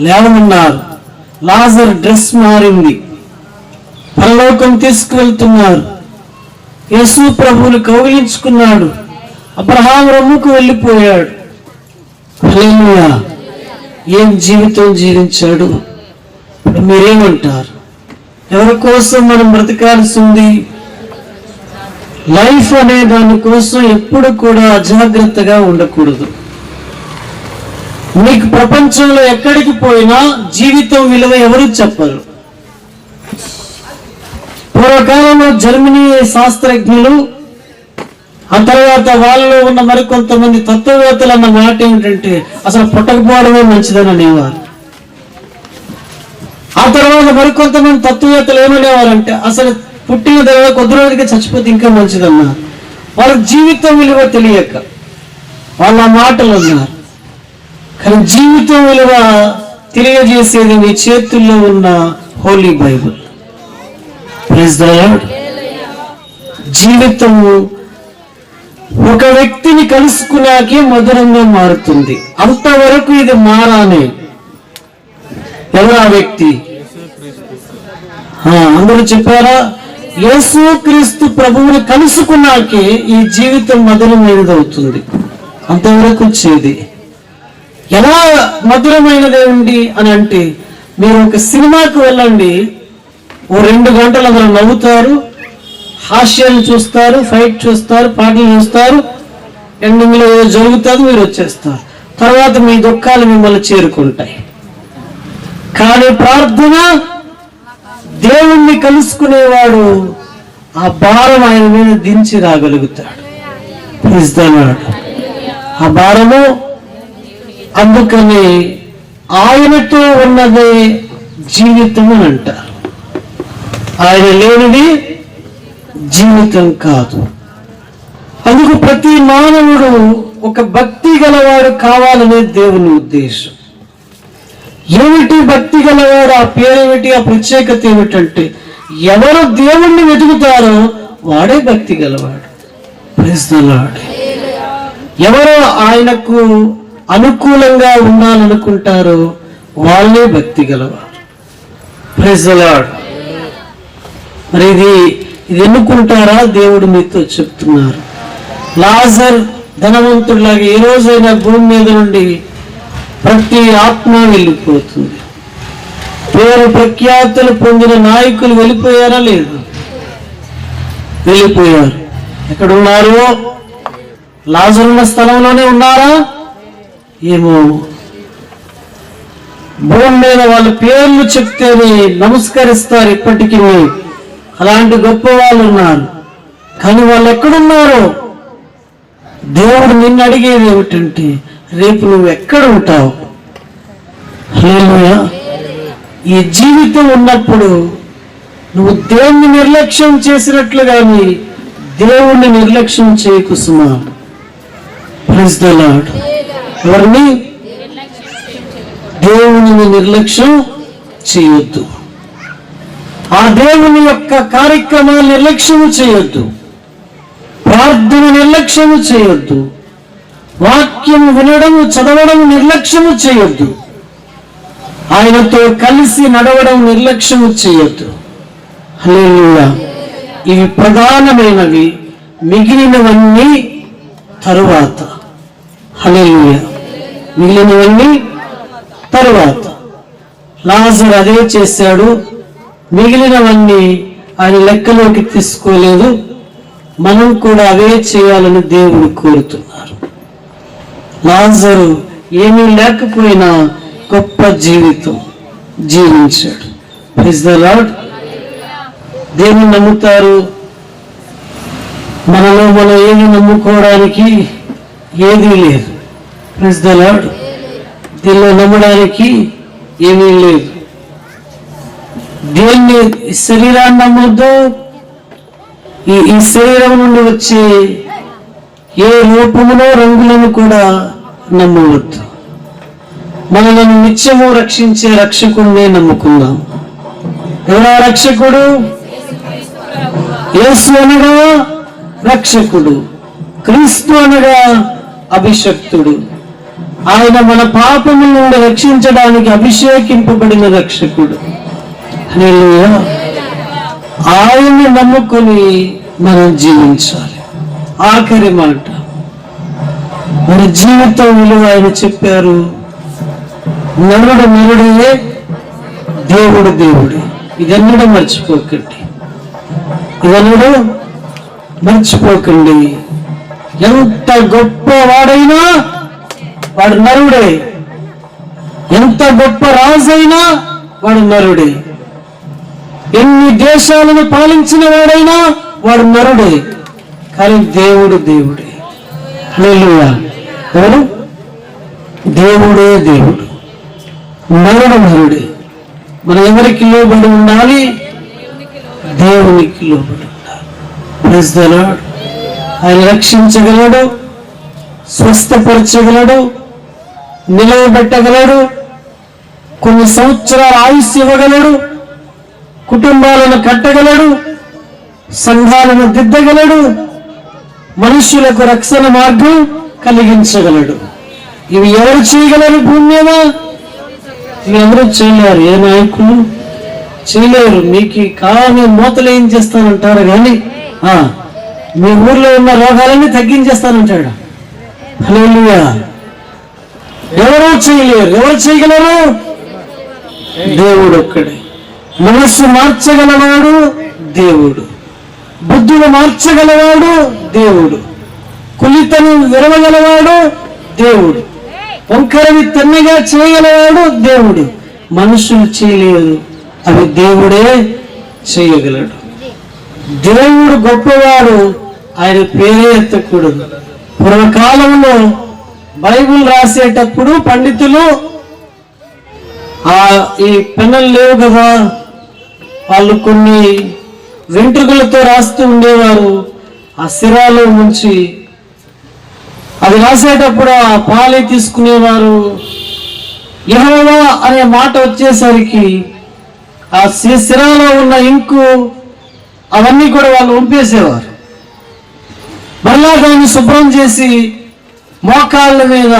లేవమన్నారు. లాజర్ డ్రెస్ మారింది, పరలోకం తీసుకువెళ్తున్నారు. యేసు ప్రభువుని కౌగిలించుకున్నాడు. అబ్రహాం రొమ్ముకు వెళ్ళిపోయాడు. హల్లెలూయా. ఏం జీవితం జీవించాడు? మీరేమంటారు? ఎవరి కోసం మనం బ్రతకాల్సి ఉంది? లైఫ్ అనే దాని కోసం ఎప్పుడు కూడా అజాగ్రత్తగా ఉండకూడదు. మీకు ప్రపంచంలో ఎక్కడికి పోయినా జీవితం విలువ ఎవరు చెప్పరు. పూర్వకాలంలో జర్మనీ శాస్త్రజ్ఞులు, ఆ తర్వాత వాళ్ళలో ఉన్న మరికొంతమంది తత్వవేత్తలు అన్న మాట ఏమిటంటే అసలు పుట్టకపోవడమే మంచిదని అనేవారు. ఆ తర్వాత మరికొంతమంది తత్వవేత్తలు ఏమనేవారంటే అసలు పుట్టిన తర్వాత కొద్ది రోజులకి చచ్చిపోతే ఇంకా మంచిదన్నారు. వాళ్ళ జీవితం విలువ తెలియక వాళ్ళ మాటలు అన్నారు. కానీ జీవితం విలువ తెలియజేసేది మీ చేతుల్లో ఉన్న holy Bible. Praise the Lord. జీవితము ఒక వ్యక్తిని కలుసుకున్నాకే మధురంగా మారుతుంది. అంతవరకు ఇది మారానే. ఎవరు ఆ వ్యక్తి? అందరూ చెప్పారా? యేసు క్రీస్తు ప్రభువుని కలుసుకున్నాకే ఈ జీవితం మధురమైనది అవుతుంది. అంతవరకు వచ్చేది ఎలా మధురమైనదే ఉంది అని అంటే, మీరు ఒక సినిమాకు వెళ్ళండి, ఓ 2 గంటలు అందరూ నవ్వుతారు, హాస్యాన్ని చూస్తారు, ఫైట్ చూస్తారు, పాటలు చూస్తారు, ఎండింగ్ లో ఏదో జరుగుతుంది, మీరు వచ్చేస్తారు. తర్వాత మీ దుఃఖాలు మిమ్మల్ని చేరుకుంటాయి. కానీ ప్రార్థన, దేవుణ్ణి కలుసుకునేవాడు ఆ భారం ఆయన మీద దించి రాగలుగుతాడు. Praise the Lord. ఆ భారము అందుకని ఆయనతో ఉన్నదే జీవితం అని అంటారు. ఆయన లేనిది జీవితం కాదు. అందుకు ప్రతి మానవుడు ఒక భక్తి గలవాడు కావాలనే దేవుని ఉద్దేశం. ఏమిటి భక్తి గలవాడు? ఆ పేరేమిటి? ఆ ప్రత్యేకత ఏమిటంటే, ఎవరు దేవుణ్ణి వెతుకుతారో వాడే భక్తి గలవాడు. Praise the Lord. ఎవరు ఆయనకు అనుకూలంగా ఉండాలనుకుంటారో వాళ్ళే భక్తి గలవాడు. Praise the Lord. మరి ఇది ఎన్నుకుంటారా? దేవుడు మీతో చెప్తున్నారు. లాజర్ ధనవంతుడిలాగా ఏ రోజైనా భూమి మీద నుండి ప్రతి ఆత్మ వెళ్ళిపోతుంది. పేరు ప్రఖ్యాతులు పొందిన నాయకులు వెళ్ళిపోయారా? లేదు, వెళ్ళిపోయారు. ఎక్కడున్నారు? లాజర్ ఉన్న స్థలంలోనే ఉన్నారా? ఏమో. భూమి మీద వాళ్ళ పేర్లు చెప్తేనే నమస్కరిస్తారు ఇప్పటికీ. అలాంటి గొప్ప వాళ్ళు ఉన్నారు. కానీ వాళ్ళు ఎక్కడున్నారో దేవుడు నిన్ను అడిగేది ఏమిటంటే, రేపు నువ్వు ఎక్కడ ఉంటావు? హల్లెలూయా. ఈ జీవితం ఉన్నప్పుడు నువ్వు దేవుణ్ణి నిర్లక్ష్యం చేసినట్లు కానీ దేవుణ్ణి నిర్లక్ష్యం చేయకు సుమా. Praise the lord. ఎవరిని? దేవుని నిర్లక్ష్యం చేయొద్దు. ఆ దేవుని యొక్క కార్యక్రమాలు నిర్లక్ష్యము చేయొద్దు. ప్రార్థన నిర్లక్ష్యము చేయొద్దు. వాక్యము వినడం, చదవడం నిర్లక్ష్యము చేయొద్దు. ఆయనతో కలిసి నడవడం నిర్లక్ష్యము చేయొద్దు. హల్లెలూయా. ఇవి ప్రధానమైనవి, మిగిలినవన్నీ తరువాత. హల్లెలూయా. మిగిలినవన్నీ తరువాత. లాజరు అదే చేశాడు. మిగిలినవన్నీ ఆయన లెక్కలోకి తీసుకోలేదు. మనం కూడా అవే చేయాలని దేవుడు కోరుతున్నారు. లాజరు ఏమీ లేకపోయినా గొప్ప జీవితం జీవించాడు. Praise the Lord. దేన్ని నమ్ముతారు? మనలో మనం ఏది నమ్ముకోవడానికి ఏదీ లేదు. Praise the Lord. దీనిలో నమ్మడానికి ఏమీ లేదు. దేన్ని? శరీరాన్ని నమ్మొద్దు. ఈ శరీరం నుండి వచ్చే ఏ రూపములో రంగులను కూడా నమ్మవద్దు. మనల్ని నిత్యము రక్షించే రక్షకుడినే నమ్ముకుందాం. ఎవరా రక్షకుడు? యేసు అనగా రక్షకుడు, క్రీస్తు అనగా అభిషక్తుడు. ఆయన మన పాపముల నుండి రక్షించడానికి అభిషేకింపబడిన రక్షకుడు. హల్లెలూయా. ఆయన్ని నమ్ముకొని మనం జీవించాలి. ఆఖరి మాట, మన జీవితం విలువ ఆయన చెప్పారు. నరుడు నరుడే, దేవుడు దేవుడే. ఇదన్నడూ మర్చిపోకండి. ఇదన్నడూ మర్చిపోకండి. ఎంత గొప్పవాడైనా వాడు నరుడే. ఎంత గొప్ప రాజైనా వాడు నరుడే. ఎన్ని దేశాలను పాలించిన వాడైనా వాడు నరుడే. కానీ దేవుడు దేవుడే. హల్లెలూయా. ఎవరు? దేవుడే దేవుడు, నరుడు నరుడే. మనం ఎవరికి లోబడి ఉండాలి? దేవునికి లోబడి ఉండాలి. Praise the Lord. ఆయన రక్షించగలడు, స్వస్థపరచగలడు, నిలవబెట్టగలడు, కొన్ని సంవత్సరాల ఆయుష్ ఇవ్వగలడు, కుటుంబాలను కట్టగలడు, సంఘాలను దిద్దగలడు, మనుషులకు రక్షణ మార్గం కలిగించగలడు. ఇవి ఎవరు చేయగలరు భూమి మీద? ఇవి ఎవరు చేయలేరు. ఏ నాయకులు చేయలేరు. మీకు కావాలని మూతలు ఏం చేస్తానంటారు కానీ మీ ఊర్లో ఉన్న రోగాలన్నీ తగ్గించేస్తానంటాడు. హల్లెలూయా. ఎవరు చేయలేరు. ఎవరు చేయగలరు? దేవుడు ఒక్కడే. మనస్సు మార్చగలవాడు దేవుడు, బుద్ధులు మార్చగలవాడు దేవుడు, కులితను విరవగలవాడు దేవుడు, వంకరని తెన్నగా చేయగలవాడు దేవుడు. మనుషులు చేయలేరు, అవి దేవుడే చేయగలడు. దేవుడు గొప్పవాడు, ఆయన పేరే ఎత్తకూడదు. పూర్వకాలంలో బైబిల్ రాసేటప్పుడు పండితులు ఈ పెన్నులు లేవు కదా, వాళ్ళు కొన్ని వెంట్రుకలతో రాస్తూ ఉండేవారు. ఆ సిరాలో నుంచి అది రాసేటప్పుడు ఆ పాలి తీసుకునేవారు. యెహోవా అనే మాట వచ్చేసరికి ఆ సిరాలో ఉన్న ఇంకు అవన్నీ కూడా వాళ్ళు వంపేసేవారు. మళ్ళా దాన్ని శుభ్రం చేసి మోకాళ్ళ మీద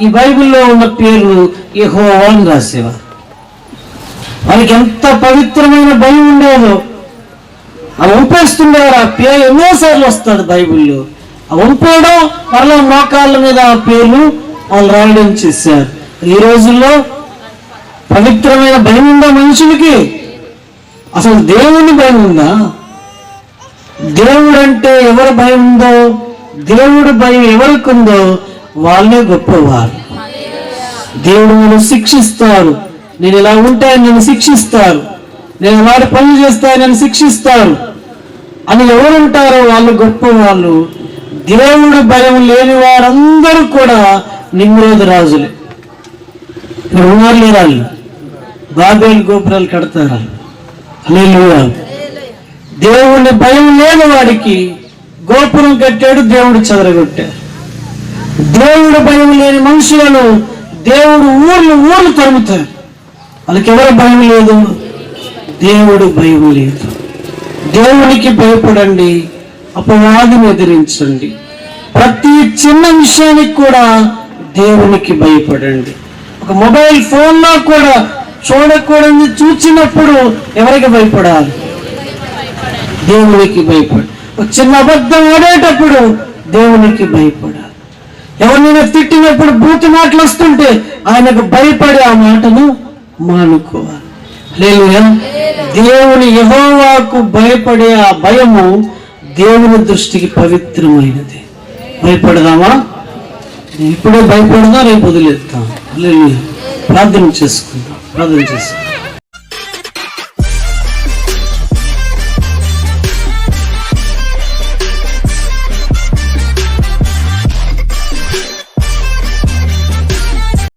ఈ బైబిల్లో ఉన్న పేర్లు యెహోవా అని రాసేవారు. వాళ్ళకి ఎంత పవిత్రమైన భయం ఉండేదో. ఆ వంపేస్తుండేవారు. ఆ పేరు ఎన్నోసార్లు వస్తుంది బైబిల్లో. ఆ వంపేయడం మరలా మోకాళ్ళ మీద ఆ పేర్లు వాళ్ళు రాయడం చేశారు. ఈ రోజుల్లో పవిత్రమైన భయం ఉందా మనుషులకి? అసలు దేవుని భయం ఉందా? దేవుడు అంటే ఎవరి భయం ఉందో, దేవుడు భయం ఎవరికి ఉందో వాళ్ళే గొప్పవారు. దేవుడు నన్ను శిక్షిస్తారు, నేను ఇలా ఉంటే నన్ను శిక్షిస్తారు, నేను వాడి పనులు చేస్తే నన్ను శిక్షిస్తారు అని ఎవరుంటారో వాళ్ళు గొప్పవాళ్ళు. దేవుడు భయం లేని వారందరూ కూడా నిమ్రోధ రాజులే. ఇక్కడ ఉన్నారు లేదా? బాబేలు గోపురాలు కడతారా? హల్లెలూయా. దేవుని భయం లేని వాడికి గోపురం కట్టాడు, దేవుడు చెదరగొట్టాడు. దేవుడు భయం లేని మనుషులను దేవుడు ఊర్లు తరుముతారు. వాళ్ళకి ఎవరు భయం లేదు? దేవుడు భయం లేదు. దేవునికి భయపడండి, అపవాదిని ఎదిరించండి. ప్రతి చిన్న విషయానికి కూడా దేవునికి భయపడండి. ఒక మొబైల్ ఫోన్లో కూడా చూడకూడదు చూచినప్పుడు ఎవరికి భయపడాలి? దేవునికి భయపడాలి. ఒక చిన్న అబద్ధం ఆడేటప్పుడు దేవునికి భయపడాలి. ఎవరినైనా తిట్టినప్పుడు బూతు మాటలు వస్తుంటే ఆయనకు భయపడి ఆ మాటను మానుకోవాలి. హల్లెలూయా. దేవుని యెహోవాకు భయపడే ఆ భయము దేవుని దృష్టికి పవిత్రమైనది. భయపడదామా? ఇప్పుడే భయపడదా, రేపు వదిలేద్దాం. హల్లెలూయా. ప్రార్థన చేసుకుందాం.